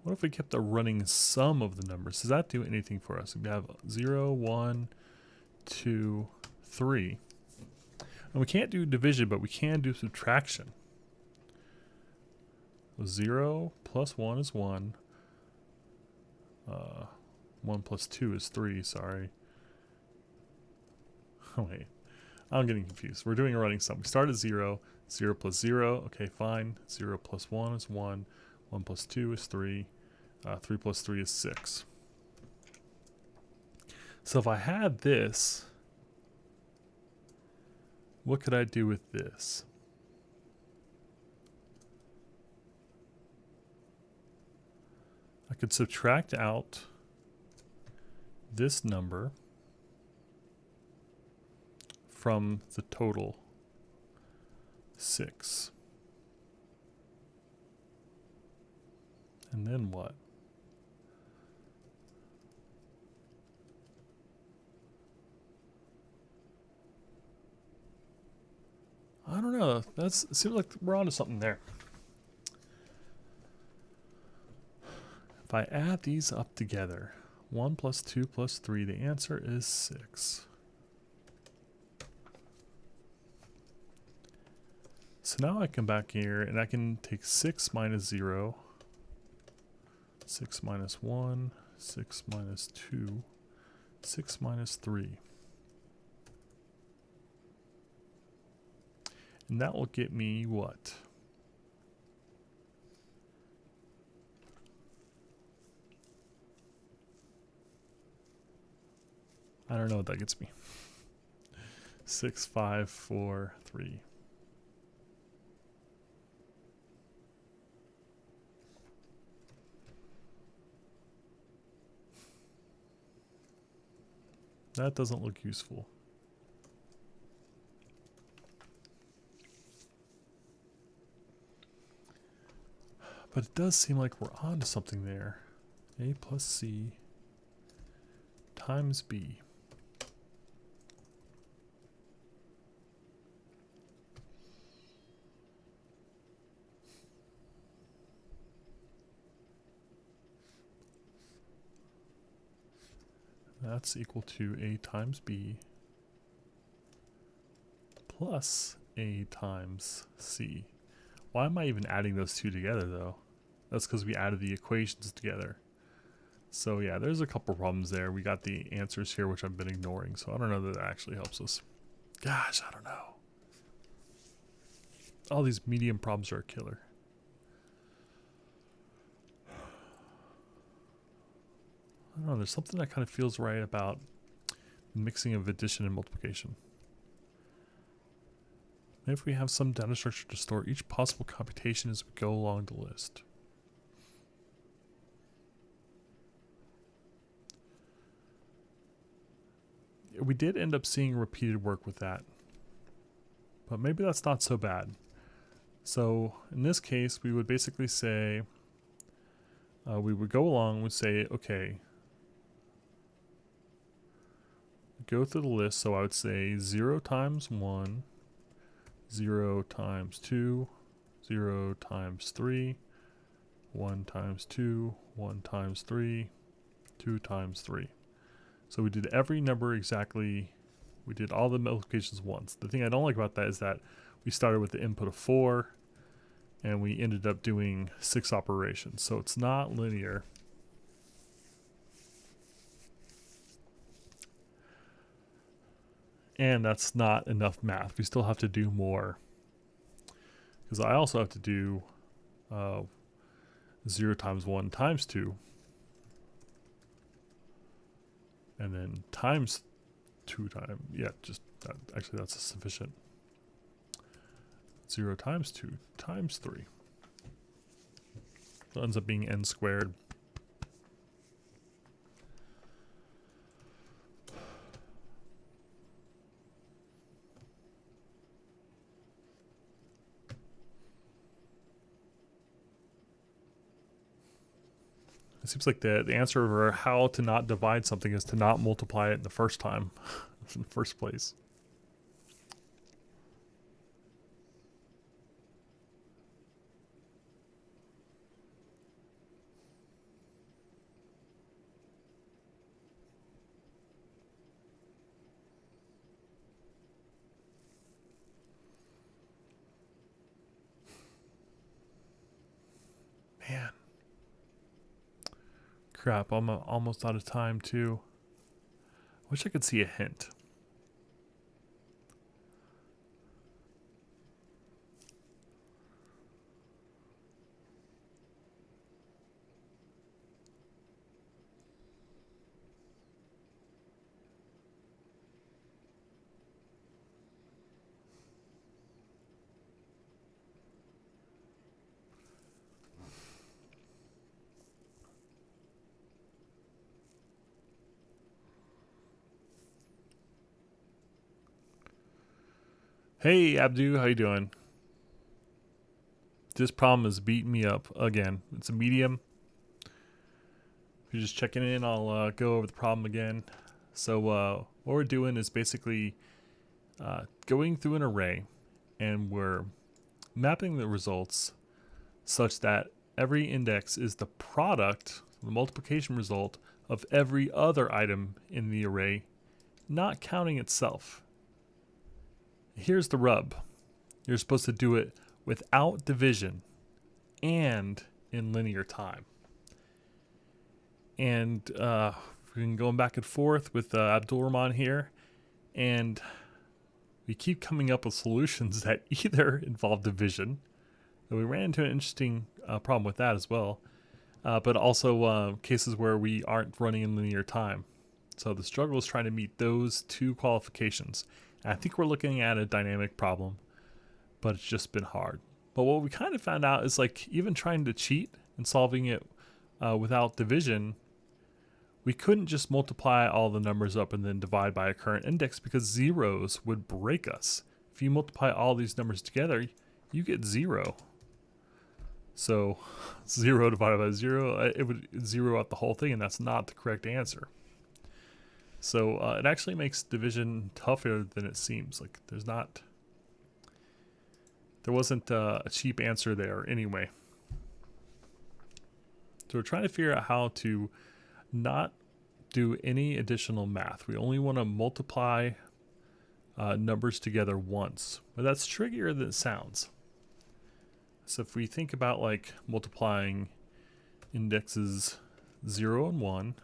what if we kept a running sum of the numbers? Does that do anything for us? We have 0, 1, 2, 3. And we can't do division, but we can do subtraction. 0 plus 1 is 1. 1 plus 2 is 3, sorry. Oh, wait. I'm getting confused. We're doing a running sum. We start at 0. 0 plus 0. Okay, fine. 0 plus 1 is 1. 1 plus 2 is 3. 3 plus 3 is 6. So if I had this, what could I do with this? I could subtract out this number from the total 6. And then what? I don't know. It seems like we're onto something there. If I add these up together, 1 plus 2 plus 3, the answer is 6. So now I come back here and I can take 6 minus 0, 6 minus 1, 6 minus 2, 6 minus 3. And that will get me what? I don't know what that gets me. 6, 5, 4, 3. That doesn't look useful. But it does seem like we're onto something there. A plus C times B. That's equal to A times B plus A times C. Why am I even adding those two together though? That's because we added the equations together. So yeah, there's a couple problems there. We got the answers here, which I've been ignoring. So I don't know that that actually helps us. Gosh, I don't know. All these medium problems are a killer. I don't know, there's something that kind of feels right about mixing of addition and multiplication. Maybe if we have some data structure to store each possible computation as we go along the list. We did end up seeing repeated work with that, but maybe that's not so bad. So in this case, we would basically say, we would go along, we'd say, okay, go through the list. So I would say 0 times 1, 0 times 2, 0 times 3, 1 times 2, 1 times 3, 2 times 3. So we did every number exactly, we did all the multiplications once. The thing I don't like about that is that we started with the input of 4 and we ended up doing 6 operations. So it's not linear. And that's not enough math. We still have to do more. Because I also have to do 0 times 1 times 2. And then times 2 times, yeah, just that, actually that's sufficient. 0 times 2 times 3. So it ends up being n squared. It seems like the answer for how to not divide something is to not multiply it the first time, in the first place. Crap, I'm almost out of time too. Wish I could see a hint. Hey Abdu, how you doing? This problem is beating me up again. It's a medium. If you're just checking in, I'll go over the problem again. So what we're doing is basically going through an array, and we're mapping the results such that every index is the product, the multiplication result of every other item in the array, not counting itself. Here's the rub. You're supposed to do it without division and in linear time. And we've been going back and forth with Abdul Rahman here, and we keep coming up with solutions that either involve division, and we ran into an interesting problem with that as well, but also cases where we aren't running in linear time. So the struggle is trying to meet those two qualifications. And I think we're looking at a dynamic problem, but it's just been hard. But what we kind of found out is, like, even trying to cheat and solving it without division, we couldn't just multiply all the numbers up and then divide by a current index, because zeros would break us. If you multiply all these numbers together, you get 0. So 0 divided by 0, it would zero out the whole thing, and that's not the correct answer. So it actually makes division tougher than it seems. Like there wasn't a cheap answer there anyway. So we're trying to figure out how to not do any additional math. We only want to multiply numbers together once, but that's trickier than it sounds. So if we think about like multiplying indexes 0 and 1,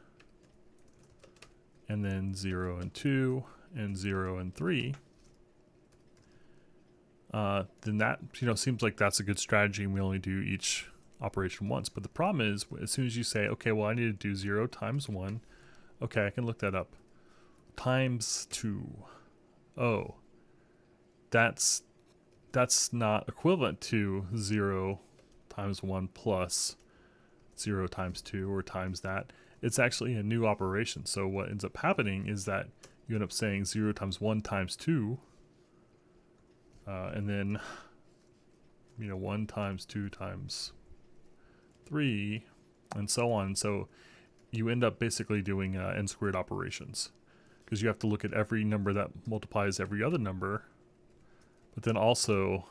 and then 0 and 2, and 0 and 3, then that seems like that's a good strategy, and we only do each operation once. But the problem is, as soon as you say, okay, well I need to do 0 times 1, okay, I can look that up, times 2, oh, that's not equivalent to 0 times 1 plus 0 times 2 or times that. It's actually a new operation. So what ends up happening is that you end up saying 0 times 1 times 2, and then 1 times 2 times 3, and so on. So you end up basically doing n squared operations, because you have to look at every number that multiplies every other number, but then also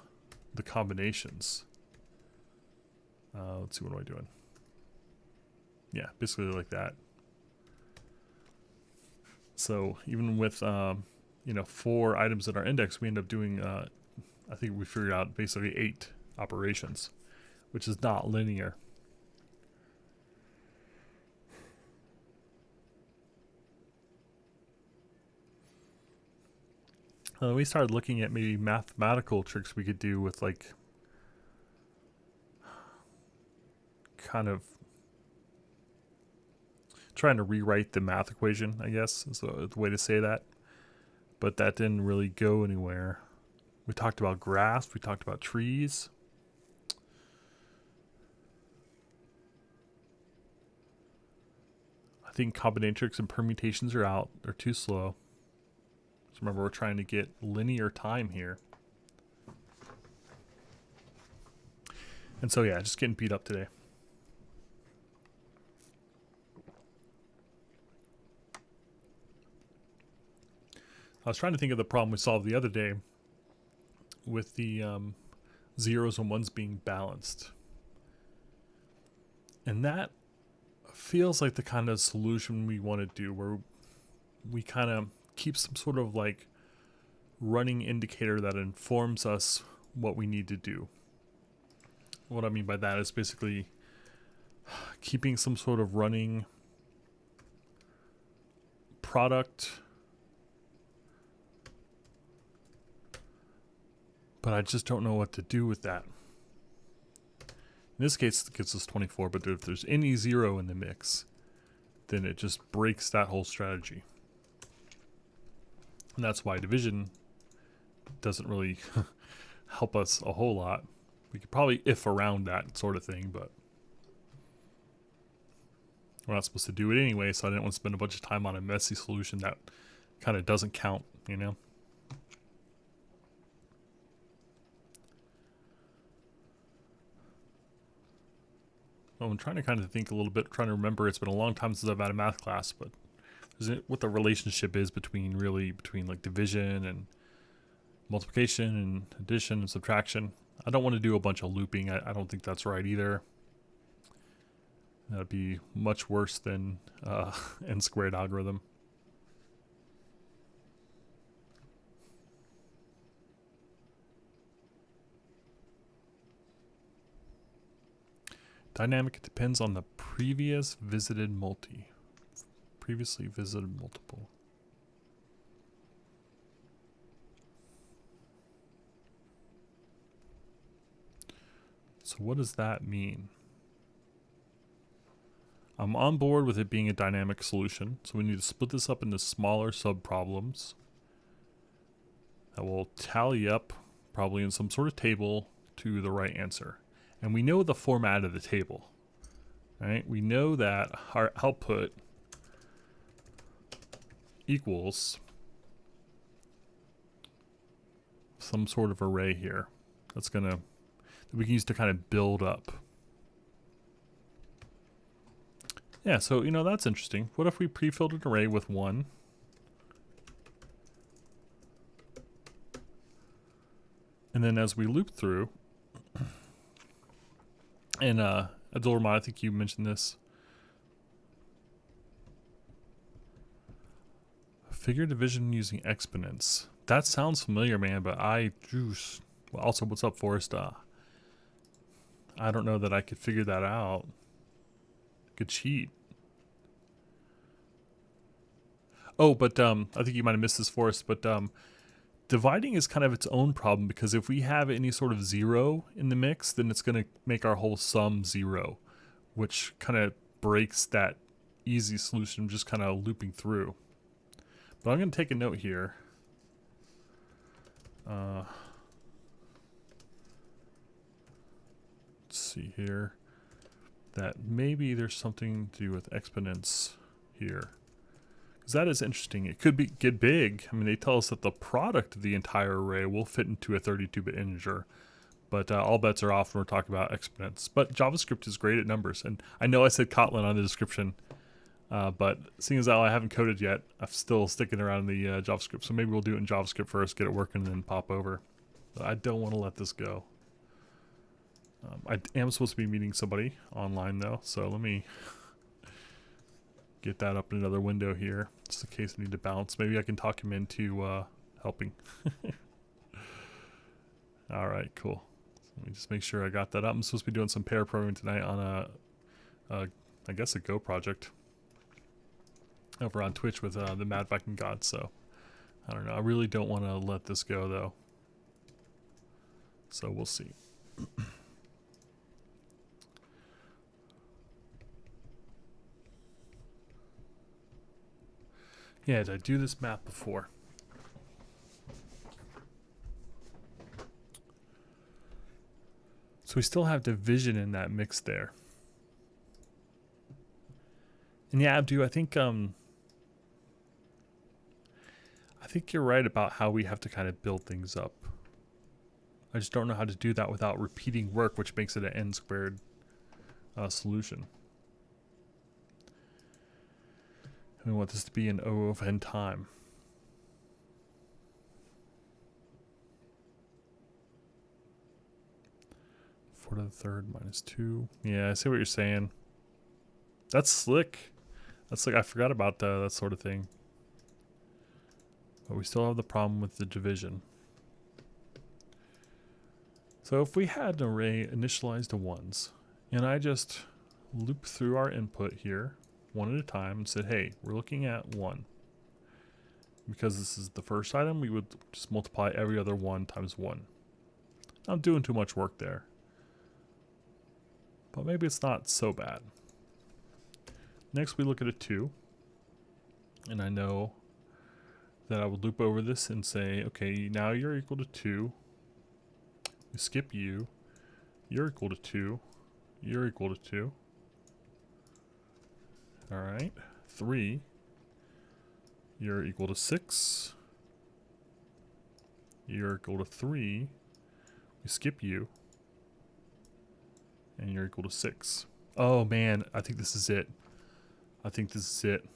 the combinations. Let's see, what am I doing? Yeah, basically like that. So even with 4 items in our index, we end up doing I think we figured out basically 8 operations, which is not linear. We started looking at maybe mathematical tricks we could do with, like, kind of trying to rewrite the math equation, I guess is the way to say that. But that didn't really go anywhere. We talked about graphs, we talked about trees. I think combinatorics and permutations are out. They're too slow. So remember, we're trying to get linear time here. And so yeah, just getting beat up today. I was trying to think of the problem we solved the other day with the zeros and ones being balanced. And that feels like the kind of solution we want to do, where we kind of keep some sort of like running indicator that informs us what we need to do. What I mean by that is basically keeping some sort of running product. But I just don't know what to do with that. In this case, it gives us 24, but if there's any 0 in the mix, then it just breaks that whole strategy. And that's why division doesn't really help us a whole lot. We could probably if around that sort of thing, but we're not supposed to do it anyway, so I didn't want to spend a bunch of time on a messy solution that kind of doesn't count, you know? Well, I'm trying to kind of think a little bit, trying to remember. It's been a long time since I've had a math class, but what the relationship is between like division and multiplication and addition and subtraction. I don't want to do a bunch of looping. I don't think that's right either. That'd be much worse than n squared algorithm. Dynamic depends on the previously visited multiple. So what does that mean? I'm on board with it being a dynamic solution. So we need to split this up into smaller subproblems that will tally up probably in some sort of table to the right answer. And we know the format of the table, right? We know that our output equals some sort of array here that we can use to kind of build up. Yeah, so, you know, that's interesting. What if we pre-filled an array with 1? And then as we loop through, and Abdul-Rahman, I think you mentioned this. Figure division using exponents. That sounds familiar, man, but well, also, what's up, Forrest? I don't know that I could figure that out. Could cheat. Oh, but I think you might have missed this, Forrest, but dividing is kind of its own problem, because if we have any sort of 0 in the mix, then it's going to make our whole sum 0, which kind of breaks that easy solution just kind of looping through. But I'm going to take a note here. Let's see here. That maybe there's something to do with exponents here. Because that is interesting. It could get big. I mean, they tell us that the product of the entire array will fit into a 32-bit integer. But all bets are off when we're talking about exponents. But JavaScript is great at numbers. And I know I said Kotlin on the description. But seeing as how I haven't coded yet, I'm still sticking around in the JavaScript. So maybe we'll do it in JavaScript first, get it working, and then pop over. But I don't want to let this go. I am supposed to be meeting somebody online, though. So let me get that up in another window here, just in case I need to bounce. Maybe I can talk him into helping. All right, cool. Let me just make sure I got that up. I'm supposed to be doing some pair programming tonight on I guess a Go project over on Twitch with the Mad Viking God. So I don't know. I really don't want to let this go, though. So we'll see. Yeah, did I do this map before? So we still have division in that mix there. And yeah, Abdu, I think you're right about how we have to kind of build things up. I just don't know how to do that without repeating work, which makes it an n squared solution. We want this to be an O of n time. Four to the third minus 2. Yeah, I see what you're saying. That's slick. That's like, I forgot about that sort of thing. But we still have the problem with the division. So if we had an array initialized to 1s, and I just loop through our input here, one at a time, and said, hey, we're looking at 1. because this is the first item, we would just multiply every other 1 times 1. I'm doing too much work there. But maybe it's not so bad. Next we look at a 2. And I know that I would loop over this and say, okay, now you're equal to 2. We skip you. You're equal to 2. You're equal to 2. Alright. 3. You're equal to 6. You're equal to 3. We skip you. And you're equal to 6. Oh man, I think this is it. I think this is it.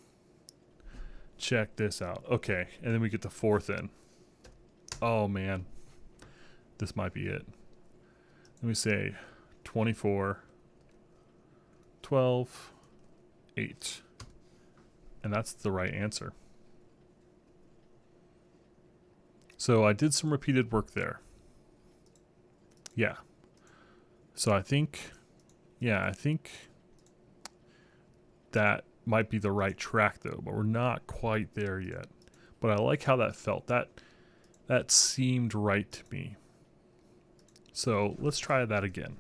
Check this out. Okay, and then we get the 4th in. Oh man. This might be it. Let me say 24, 12, 8. And that's the right answer. So I did some repeated work there. Yeah. So I think that might be the right track though, but we're not quite there yet. But I like how that felt. That seemed right to me. So let's try that again.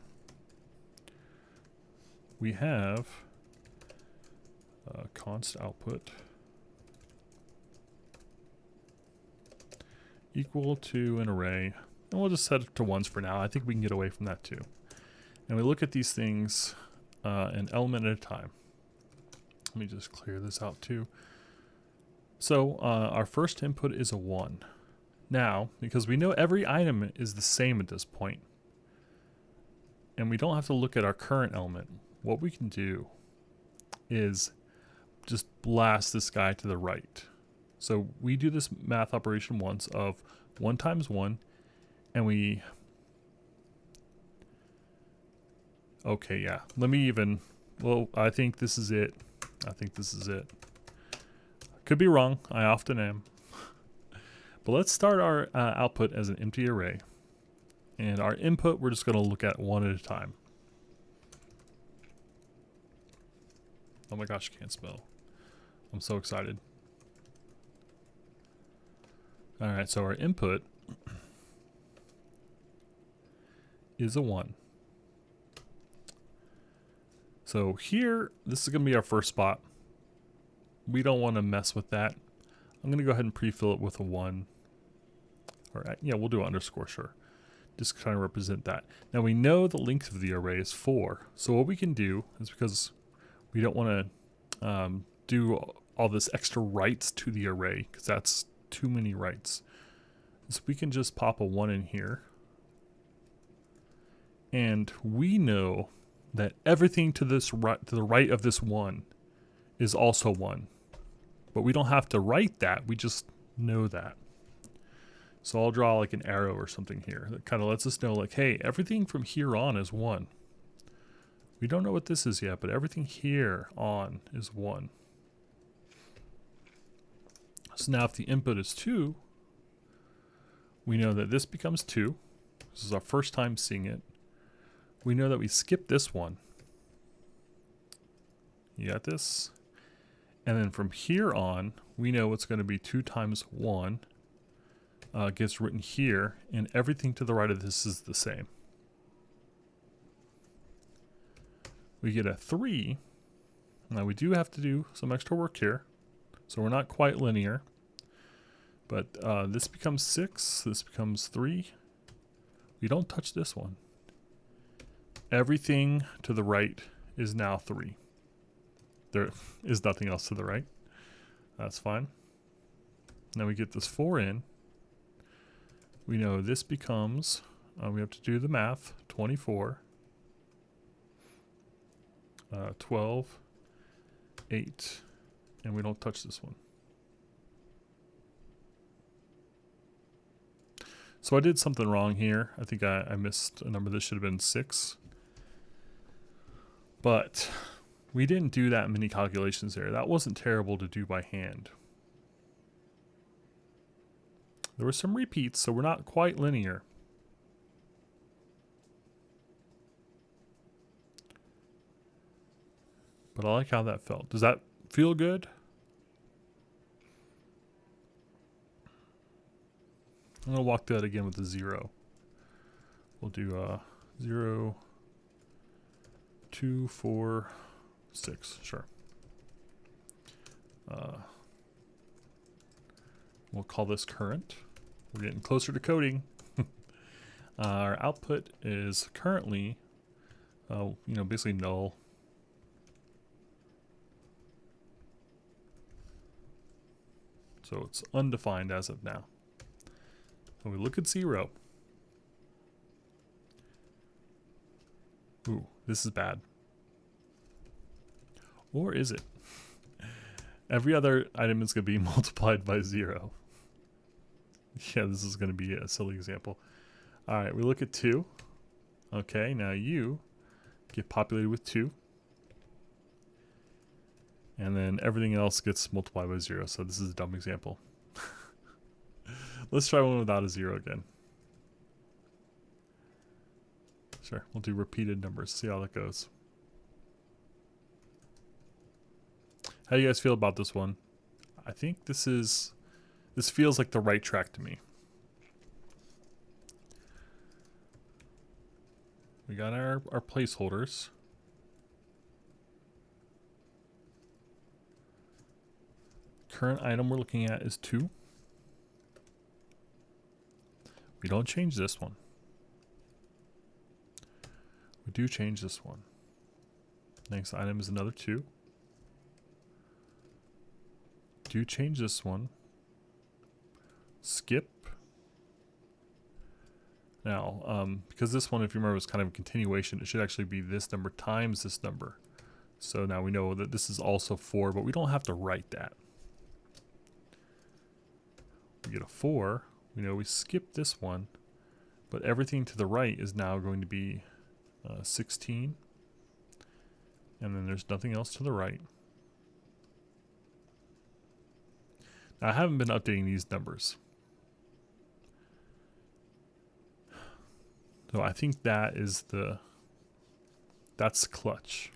We have const output equal to an array, and we'll just set it to 1s for now. I think we can get away from that too. And we look at these things an element at a time. Let me just clear this out too. So our first input is a 1. Now, because we know every item is the same at this point, and we don't have to look at our current element, what we can do is just blast this guy to the right. So we do this math operation once of 1 times 1, and we... Okay, yeah. Let me even... Well, I think this is it. I think this is it. Could be wrong. I often am. But let's start our output as an empty array. And our input, we're just going to look at 1 at a time. Oh my gosh, I can't spell. I'm so excited. Alright, so our input is a 1. So here, this is going to be our first spot. We don't want to mess with that. I'm going to go ahead and pre-fill it with a 1. Or, yeah, we'll do an underscore, sure. Just trying to represent that. Now we know the length of the array is 4. So what we can do is, because we don't want to do all this extra writes to the array, because that's too many writes. So we can just pop a 1 in here. And we know that everything to this right, to the right of this 1 is also 1. But we don't have to write that, we just know that. So I'll draw like an arrow or something here that kind of lets us know, like, hey, everything from here on is 1. We don't know what this is yet, but everything here on is 1. So now if the input is 2, we know that this becomes 2. This is our first time seeing it. We know that we skip this one. You got this? And then from here on, we know it's going to be 2 times 1 gets written here, and everything to the right of this is the same. We get a 3. Now we do have to do some extra work here, so we're not quite linear. But this becomes 6, this becomes 3. We don't touch this one. Everything to the right is now 3. There is nothing else to the right. That's fine. Now we get this 4 in. We know this becomes, we have to do the math, 24, 12, 8, and we don't touch this one. So I did something wrong here. I think I missed a number. This should have been 6. But we didn't do that many calculations there. That wasn't terrible to do by hand. There were some repeats, so we're not quite linear. But I like how that felt. Does that feel good? I'm going to walk that again with a 0. We'll do 0, 2, 4, 6. Sure. We'll call this current. We're getting closer to coding. Our output is currently, basically null. So it's undefined as of now. When we look at 0, ooh, this is bad. Or is it? Every other item is going to be multiplied by 0. Yeah, this is going to be a silly example. All right, we look at 2. Okay, now you get populated with 2. And then everything else gets multiplied by 0. So this is a dumb example. Let's try one without a 0 again. Sure, we'll do repeated numbers. See how that goes. How do you guys feel about this one? I think this feels like the right track to me. We got our placeholders. Current item we're looking at is 2. We don't change this one. We do change this one. Next item is another 2. Do change this one. Skip. Now, because this one, if you remember, is kind of a continuation, it should actually be this number times this number. So now we know that this is also 4, but we don't have to write that. We get a 4. We know we skip this one, but everything to the right is now going to be 16. And then there's nothing else to the right. Now, I haven't been updating these numbers. So I think that is that's clutch.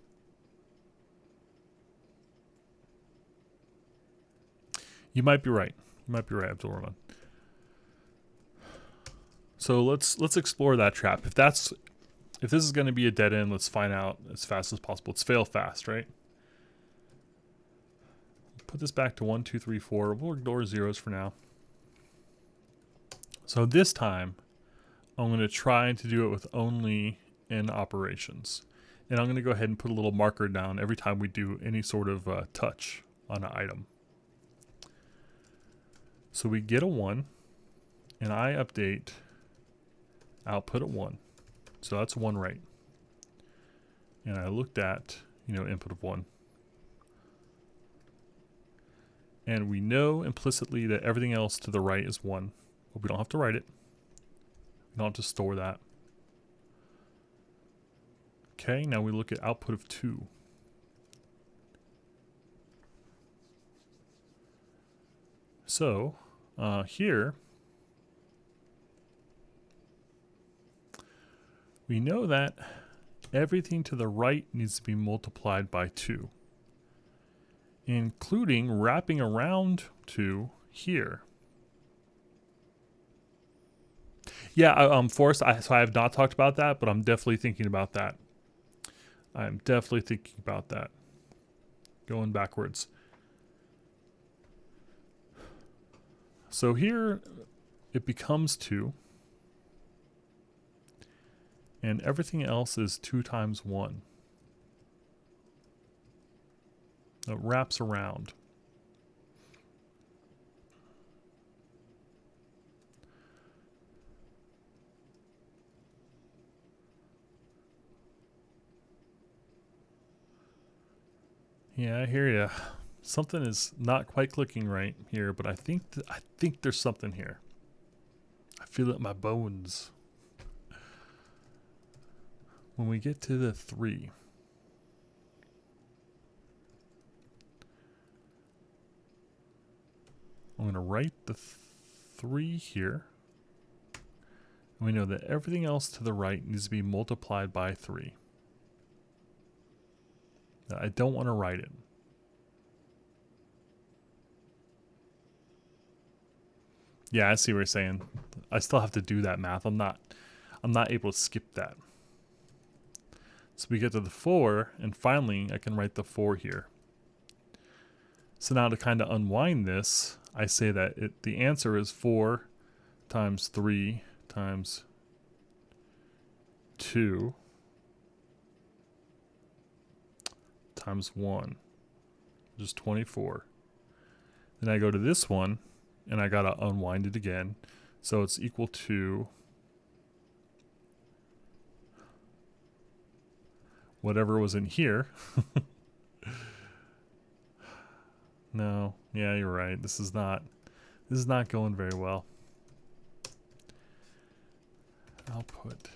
You might be right. You might be right, Abdul Rahman. So let's explore that trap. If this is going to be a dead end, let's find out as fast as possible. It's fail fast, right? Put this back to 1, 2, 3, 4. We'll ignore zeros for now. So this time, I'm going to try to do it with only in operations. And I'm going to go ahead and put a little marker down every time we do any sort of touch on an item. So we get a 1, and I update output at 1. So that's 1 right. And I looked at, input of 1. And we know implicitly that everything else to the right is 1. But we don't have to write it. We don't have to store that. Okay, now we look at output of 2. So, here, we know that everything to the right needs to be multiplied by 2, including wrapping around 2 here. Yeah, Forrest, so I have not talked about that, but I'm definitely thinking about that. I'm definitely thinking about that. Going backwards. So here, it becomes 2. And everything else is 2 times 1. It wraps around. Yeah, I hear ya. Something is not quite clicking right here, but I think there's something here. I feel it in my bones. When we get to the 3, I'm going to write the 3 here. And we know that everything else to the right needs to be multiplied by 3. Now, I don't want to write it. Yeah, I see what you're saying. I still have to do that math. I'm not able to skip that. So we get to the 4, and finally I can write the 4 here. So now to kind of unwind this, I say that the answer is 4 times 3 times 2 times 1, which is 24. Then I go to this one, and I gotta unwind it again. So it's equal to whatever was in here. No, yeah, you're right. This is not going very well. Output.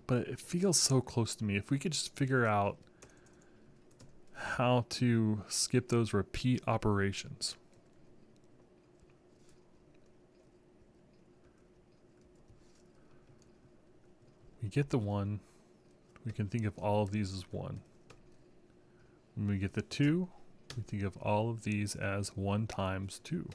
But it feels so close to me. If we could just figure out how to skip those repeat operations. We get the 1. We can think of all of these as 1. When we get the 2, we think of all of these as 1 times 2.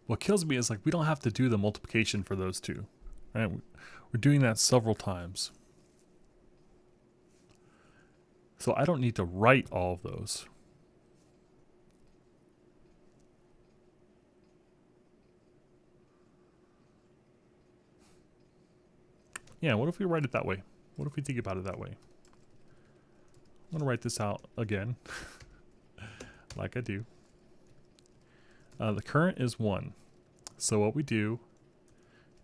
What kills me is like we don't have to do the multiplication for those two, right? We're doing that several times. So I don't need to write all of those. Yeah, what if we write it that way? What if we think about it that way? I'm going to write this out again, like I do. The current is 1. So what we do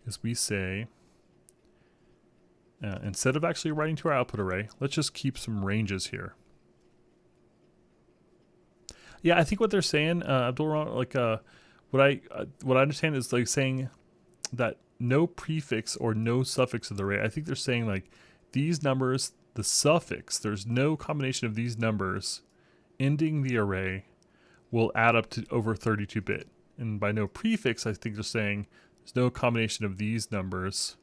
is we say, instead of actually writing to our output array, let's just keep some ranges here. Yeah, I think what they're saying, Abdul, like what I understand is like saying that no prefix or no suffix of the array. I think they're saying like these numbers, the suffix, there's no combination of these numbers ending the array will add up to over 32-bit. And by no prefix, I think they're saying there's no combination of these numbers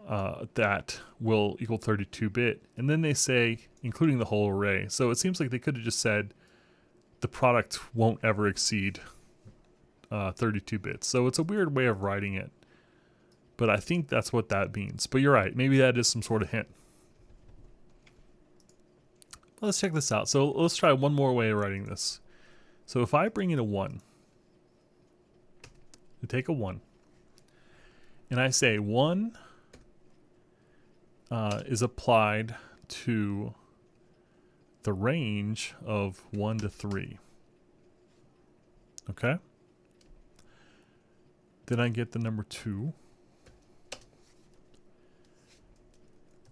that will equal 32-bit. And then they say, including the whole array. So it seems like they could have just said the product won't ever exceed 32 bits. So it's a weird way of writing it. But I think that's what that means. But you're right. Maybe that is some sort of hint. Let's check this out. So let's try one more way of writing this. So if I bring in a 1, I take a 1, and I say 1 is applied to the range of 1 to 3. Okay? Then I get the number 2.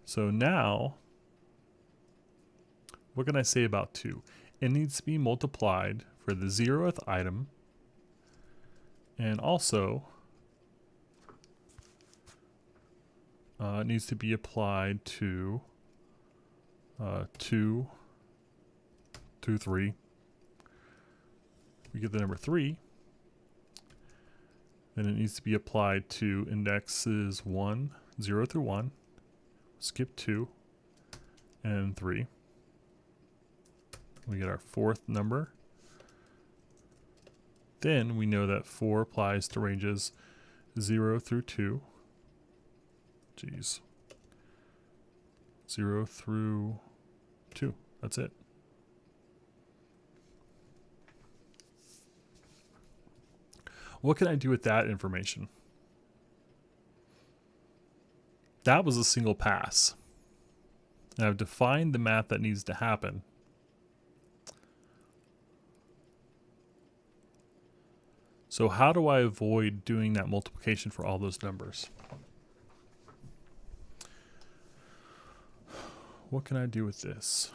So now, what can I say about 2? It needs to be multiplied for the 0th item, and also it needs to be applied to 2 through 3. We get the number 3. Then it needs to be applied to indexes 0 through 1. Skip 2 and 3. We get our 4th number. Then we know that 4 applies to ranges 0 through 2. Jeez. 0 through 2. That's it. What can I do with that information? That was a single pass. And I've defined the math that needs to happen. So how do I avoid doing that multiplication for all those numbers? What can I do with this?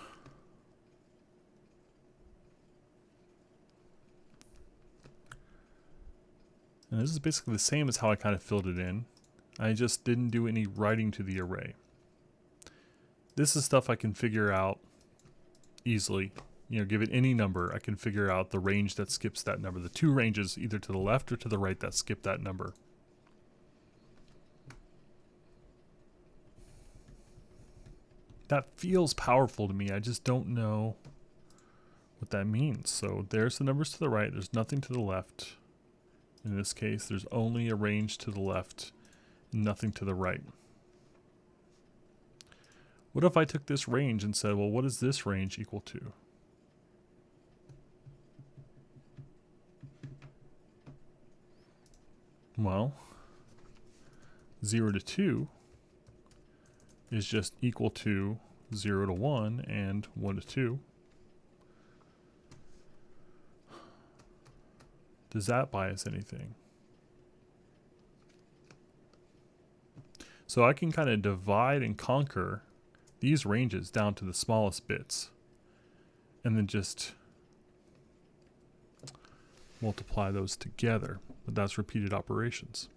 And this is basically the same as how I kind of filled it in. I just didn't do any writing to the array. This is stuff I can figure out easily. You know, give it any number, I can figure out the range that skips that number. The 2 ranges, either to the left or to the right, that skip that number. That feels powerful to me. I just don't know what that means. So there's the numbers to the right. There's nothing to the left. In this case, there's only a range to the left, nothing to the right. What if I took this range and said, well, what is this range equal to? Well, 0 to 2 is just equal to 0 to 1 and 1 to 2. Does that buy us anything? So I can kind of divide and conquer these ranges down to the smallest bits and then just multiply those together. But that's repeated operations.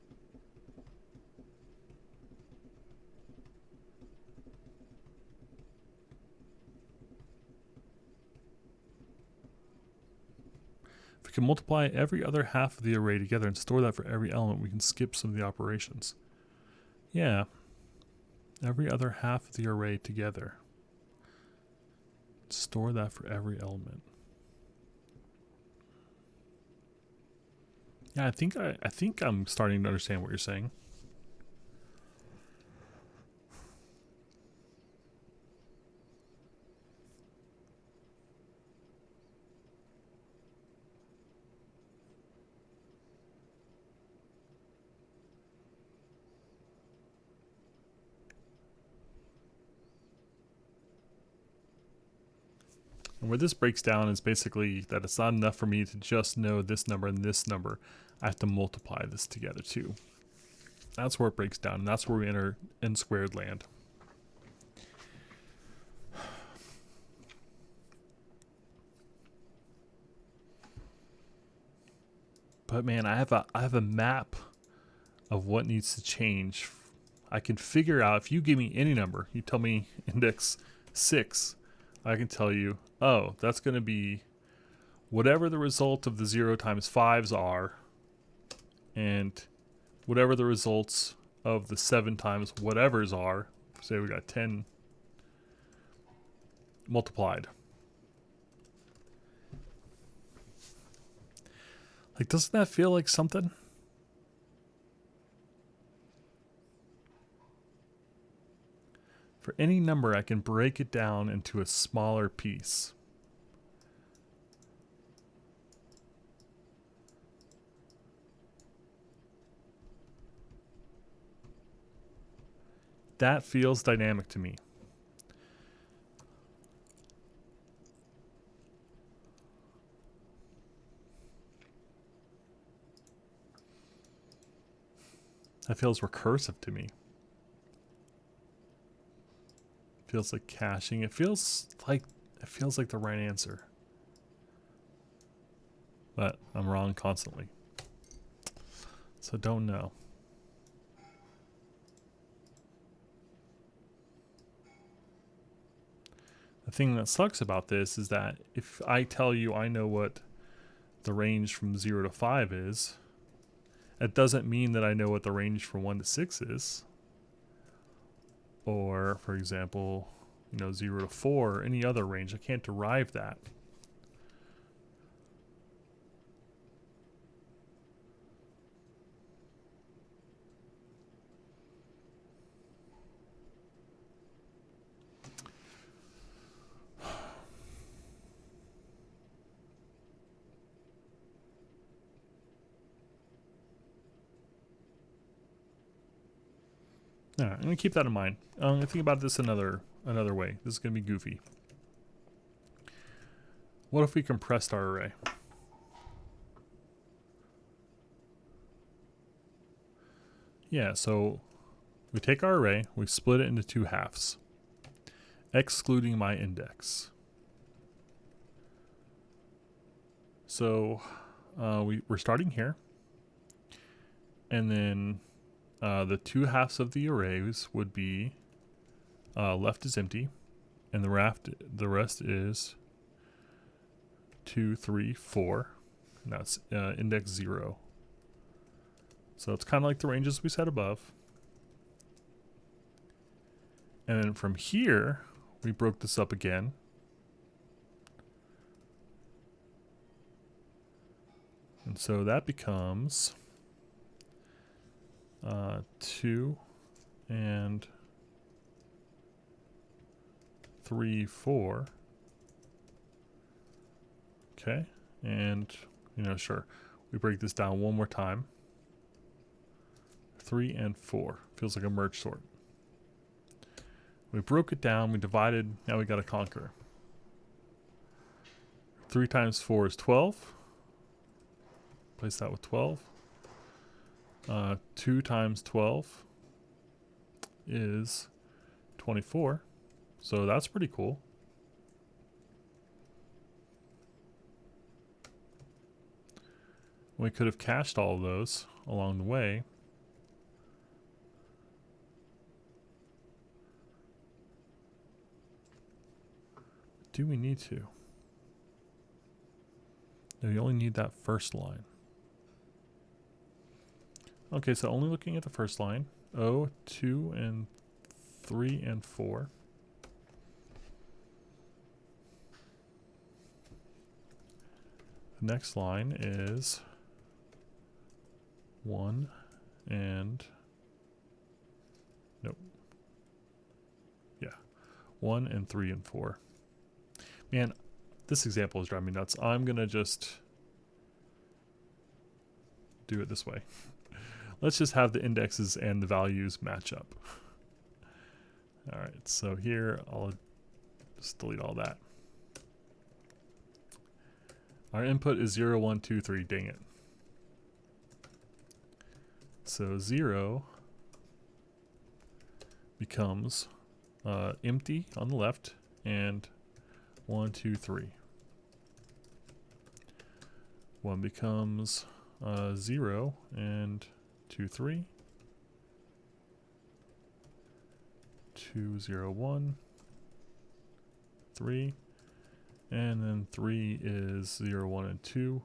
If we can multiply every other half of the array together and store that for every element, we can skip some of the operations. Yeah, every other half of the array together. Store that for every element. Yeah, I think I'm starting to understand what you're saying. And where this breaks down is basically that it's not enough for me to just know this number and this number. I have to multiply this together too. That's where it breaks down, and that's where we enter n squared land. But man, I have a map of what needs to change. I can figure out, if you give me any number, you tell me index 6, I can tell you, oh, that's going to be whatever the result of the 0 times 5s are, and whatever the results of the 7 times whatevers are. Say we got 10 multiplied. Like, doesn't that feel like something? For any number, I can break it down into a smaller piece. That feels dynamic to me. That feels recursive to me. Feels like caching. It feels like the right answer. But I'm wrong constantly. So don't know. The thing that sucks about this is that if I tell you I know what the range from 0 to 5 is, it doesn't mean that I know what the range from 1 to 6 is. Or, for example, 0 to 4, or any other range. I can't derive that. Yeah, I'm gonna keep that in mind. I'm gonna think about this another way. This is gonna be goofy. What if we compressed our array? Yeah, so we take our array, we split it into 2 halves, excluding my index. So we're starting here, and then the 2 halves of the arrays would be left is empty, and the rest is 2, 3, 4. And that's index 0. So it's kind of like the ranges we set above. And then from here, we broke this up again. And so that becomes 2 and 3, 4. Okay, and sure, we break this down one more time. 3 and 4 feels like a merge sort. We broke it down, we divided, now we got to conquer. 3 times 4 is 12. Place that with 12. 2 times 12 is 24. So that's pretty cool. We could have cached all of those along the way. Do we need to? No, you only need that first line. Okay, so only looking at the first line. 2 and 3 and 4. The next line is 1 and... Nope. Yeah. 1 and 3 and 4. Man, this example is driving me nuts. I'm going to just do it this way. Let's just have the indexes and the values match up. All right, so here I'll just delete all that. Our input is 0, 1, 2, 3. Dang it. So 0 becomes empty on the left and 1, 2, 3. 1 becomes 0 and 2, 3. 2, 0, 1, 3. And then 3 is 0, 1, and 2.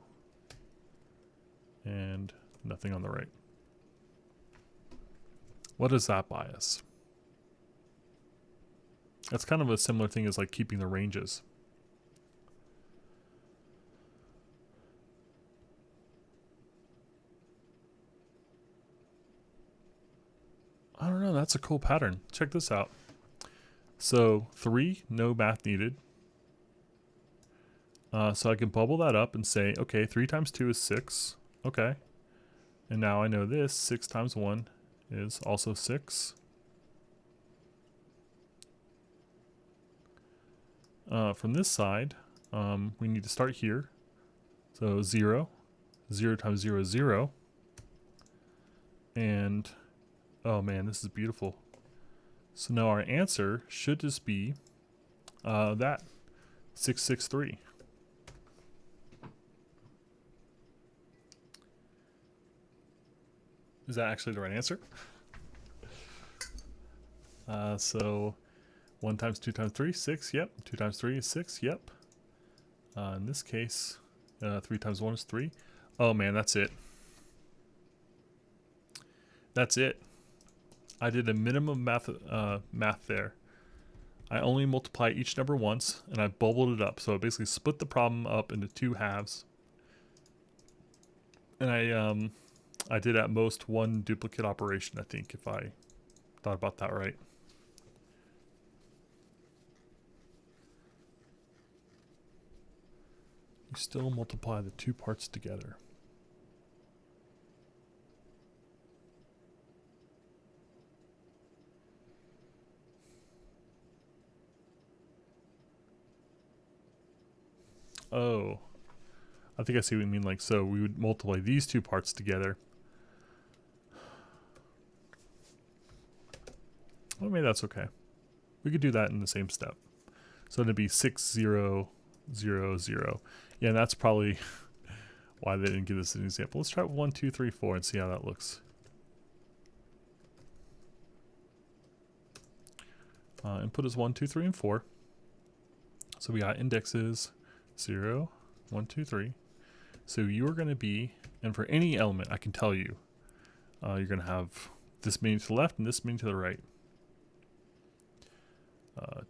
And nothing on the right. What does that buy us? That's kind of a similar thing as like keeping the ranges. I don't know, that's a cool pattern. Check this out. So 3, no math needed. So I can bubble that up and say, okay, 3 times 2 is 6. Okay. And now I know this, 6 times 1 is also 6. From this side, we need to start here. So 0. 0 times 0 is 0. And, oh man, this is beautiful. So now our answer should just be that, 663. Is that actually the right answer? So 1 times 2 times 3, 6, yep. 2 times 3 is 6, yep. In this case, 3 times 1 is 3. Oh man, that's it. That's it. I did a minimum math there. I only multiply each number once, and I bubbled it up. So I basically split the problem up into 2 halves. And I did at most 1 duplicate operation, I think, if I thought about that right. You still multiply the 2 parts together. Oh, I think I see what you mean. Like, so we would multiply these 2 parts together. Well, maybe that's okay. We could do that in the same step. So it'd be 6, 0, 0, 0. Yeah, and that's probably why they didn't give us an example. Let's try 1, 2, 3, 4 and see how that looks. Input is 1, 2, 3, and 4. So we got indexes 0, 1, 2, 3. So you're going to be, and for any element, I can tell you, you're going to have this many to the left and this many to the right.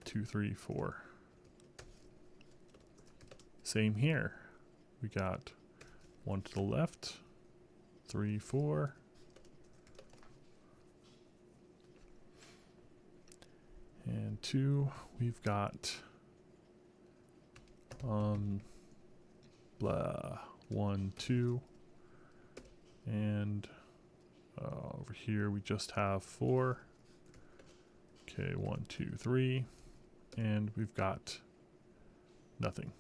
2, 3, 4. Same here. We got 1 to the left, 3, 4. And 2, we've got blah, 1, 2, and over here we just have 4. Okay, 1, 2, 3, and we've got nothing.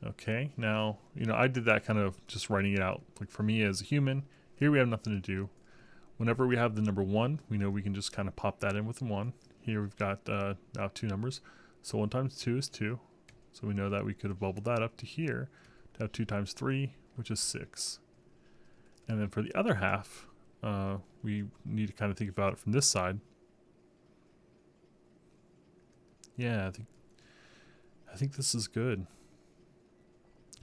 Okay, now, you know, I did that kind of just writing it out. Like for me as a human, here we have nothing to do. Whenever we have the number 1, we know we can just kind of pop that in with 1. Here we've got now 2 numbers. So 1 times 2 is 2. So we know that we could have bubbled that up to here to have 2 times 3, which is 6. And then for the other half, we need to kind of think about it from this side. Yeah, I think this is good.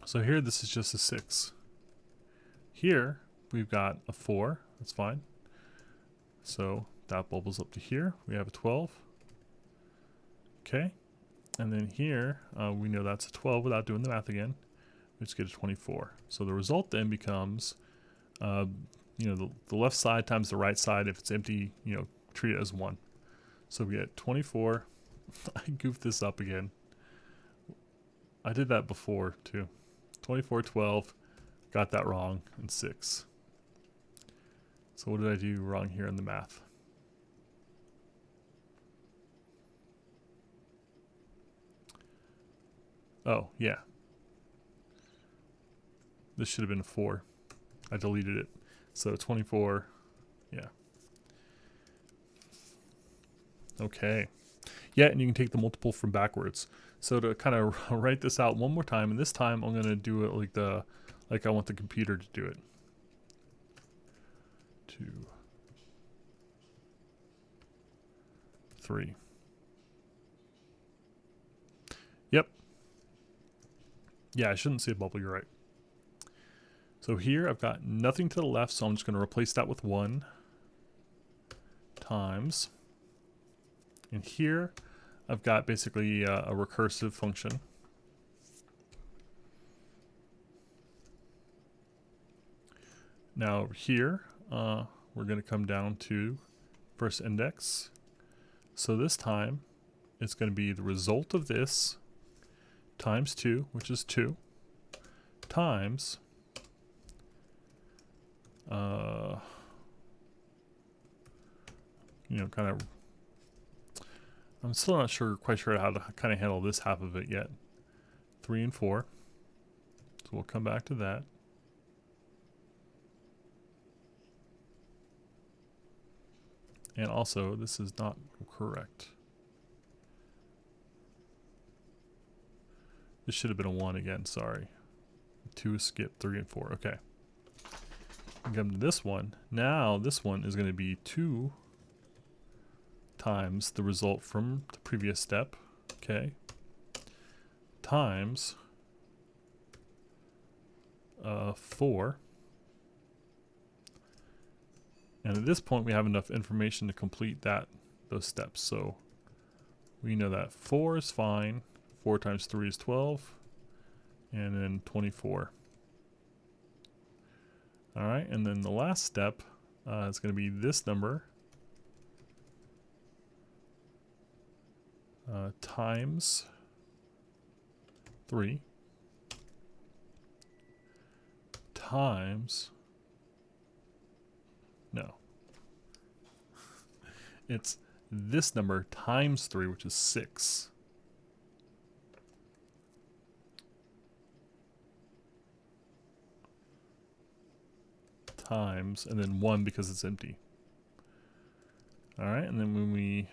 So here this is just a 6. Here we've got a 4. That's fine. So that bubbles up to here. We have a 12. Okay. And then here, we know that's a 12 without doing the math again. We just get a 24. So the result then becomes, you know, the left side times the right side. If it's empty, you know, treat it as 1. So we get 24. I goofed this up again. I did that before too. 24, 12. Got that wrong. And 6. So what did I do wrong here in the math? Oh, yeah. This should have been a 4. I deleted it. So 24, yeah. Okay. Yeah, and you can take the multiple from backwards. So to kind of write this out one more time, and this time I'm going to do it like I want the computer to do it. 2, 3. Yep. Yeah, I shouldn't see a bubble, you're right. So here I've got nothing to the left, so I'm just going to replace that with 1 times. And here I've got basically a recursive function. Now over here, we're going to come down to first index. So this time it's going to be the result of this times 2, which is 2, times you know, kind of, I'm still not quite sure how to kind of handle this half of it yet. 3 and 4. So we'll come back to that. And also, this is not correct. This should have been a 1 again, sorry. 2 is skipped, 3 and 4, okay. We come to this one. Now this one is going to be 2 times the result from the previous step, okay, times 4. And at this point we have enough information to complete those steps. So we know that 4 is fine. 4 times 3 is 12. And then 24. Alright, and then the last step is going to be this number times 3 times, no, it's this number times 3, which is 6. Times, and then 1 because it's empty. Alright, and then when we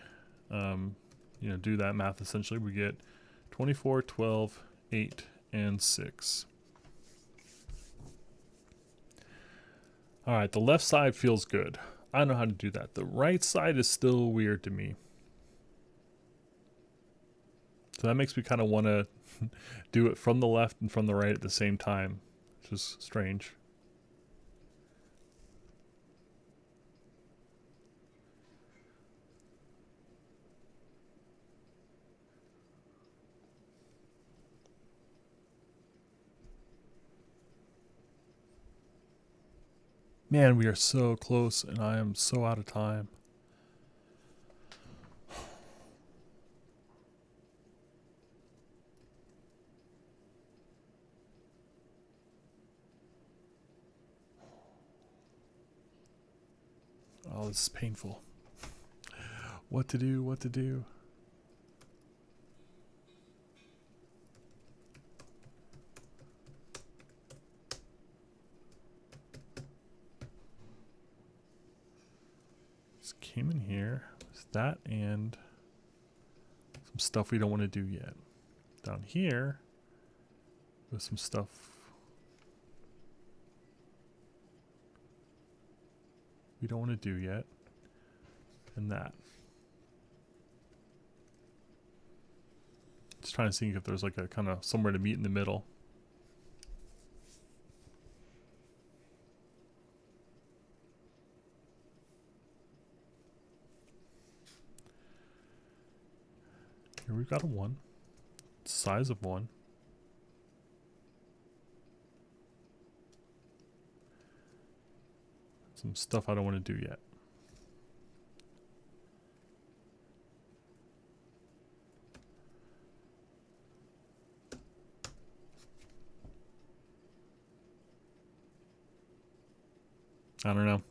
you know, do that math, essentially we get 24, 12, 8, and 6. Alright, the left side feels good. I know how to do that. The right side is still weird to me. So that makes me kind of want to do it from the left and from the right at the same time, which is strange. Man, we are so close, and I am so out of time. Oh, this is painful. What to do, what to do. Just came in here. There's that and some stuff we don't want to do yet. Down here, with some stuff. We don't want to do yet. And that. Just trying to see if there's like a kind of somewhere to meet in the middle. Here we've got a 1. Size of 1. Some stuff I don't want to do yet. I don't know.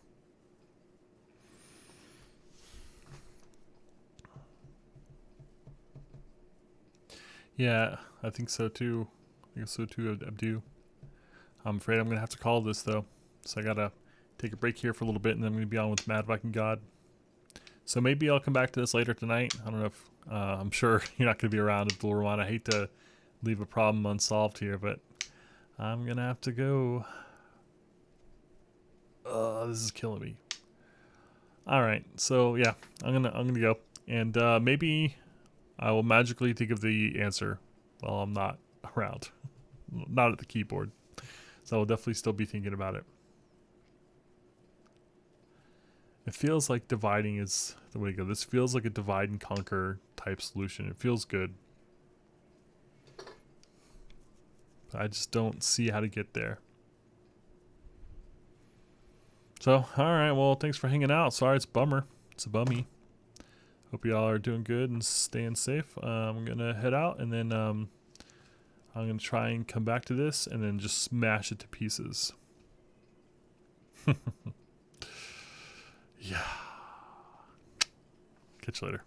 Yeah, I think so too. I guess so too, Abdu. I'm afraid I'm going to have to call this though. So I got to take a break here for a little bit and then I'm going to be on with Mad Viking God. So maybe I'll come back to this later tonight. I don't know if, I'm sure you're not going to be around, Abdul Rahman. I hate to leave a problem unsolved here, but I'm going to have to go. This is killing me. All right, so yeah, I'm gonna go, and maybe I will magically think of the answer while I'm not around, not at the keyboard. So I'll definitely still be thinking about it. It feels like dividing is the way to go. This feels like a divide and conquer type solution. It feels good. But I just don't see how to get there. So, alright, well, thanks for hanging out. Sorry, it's a bummer. It's a bummy. Hope y'all are doing good and staying safe. I'm going to head out, and then I'm going to try and come back to this, and then just smash it to pieces. Yeah. Catch you later.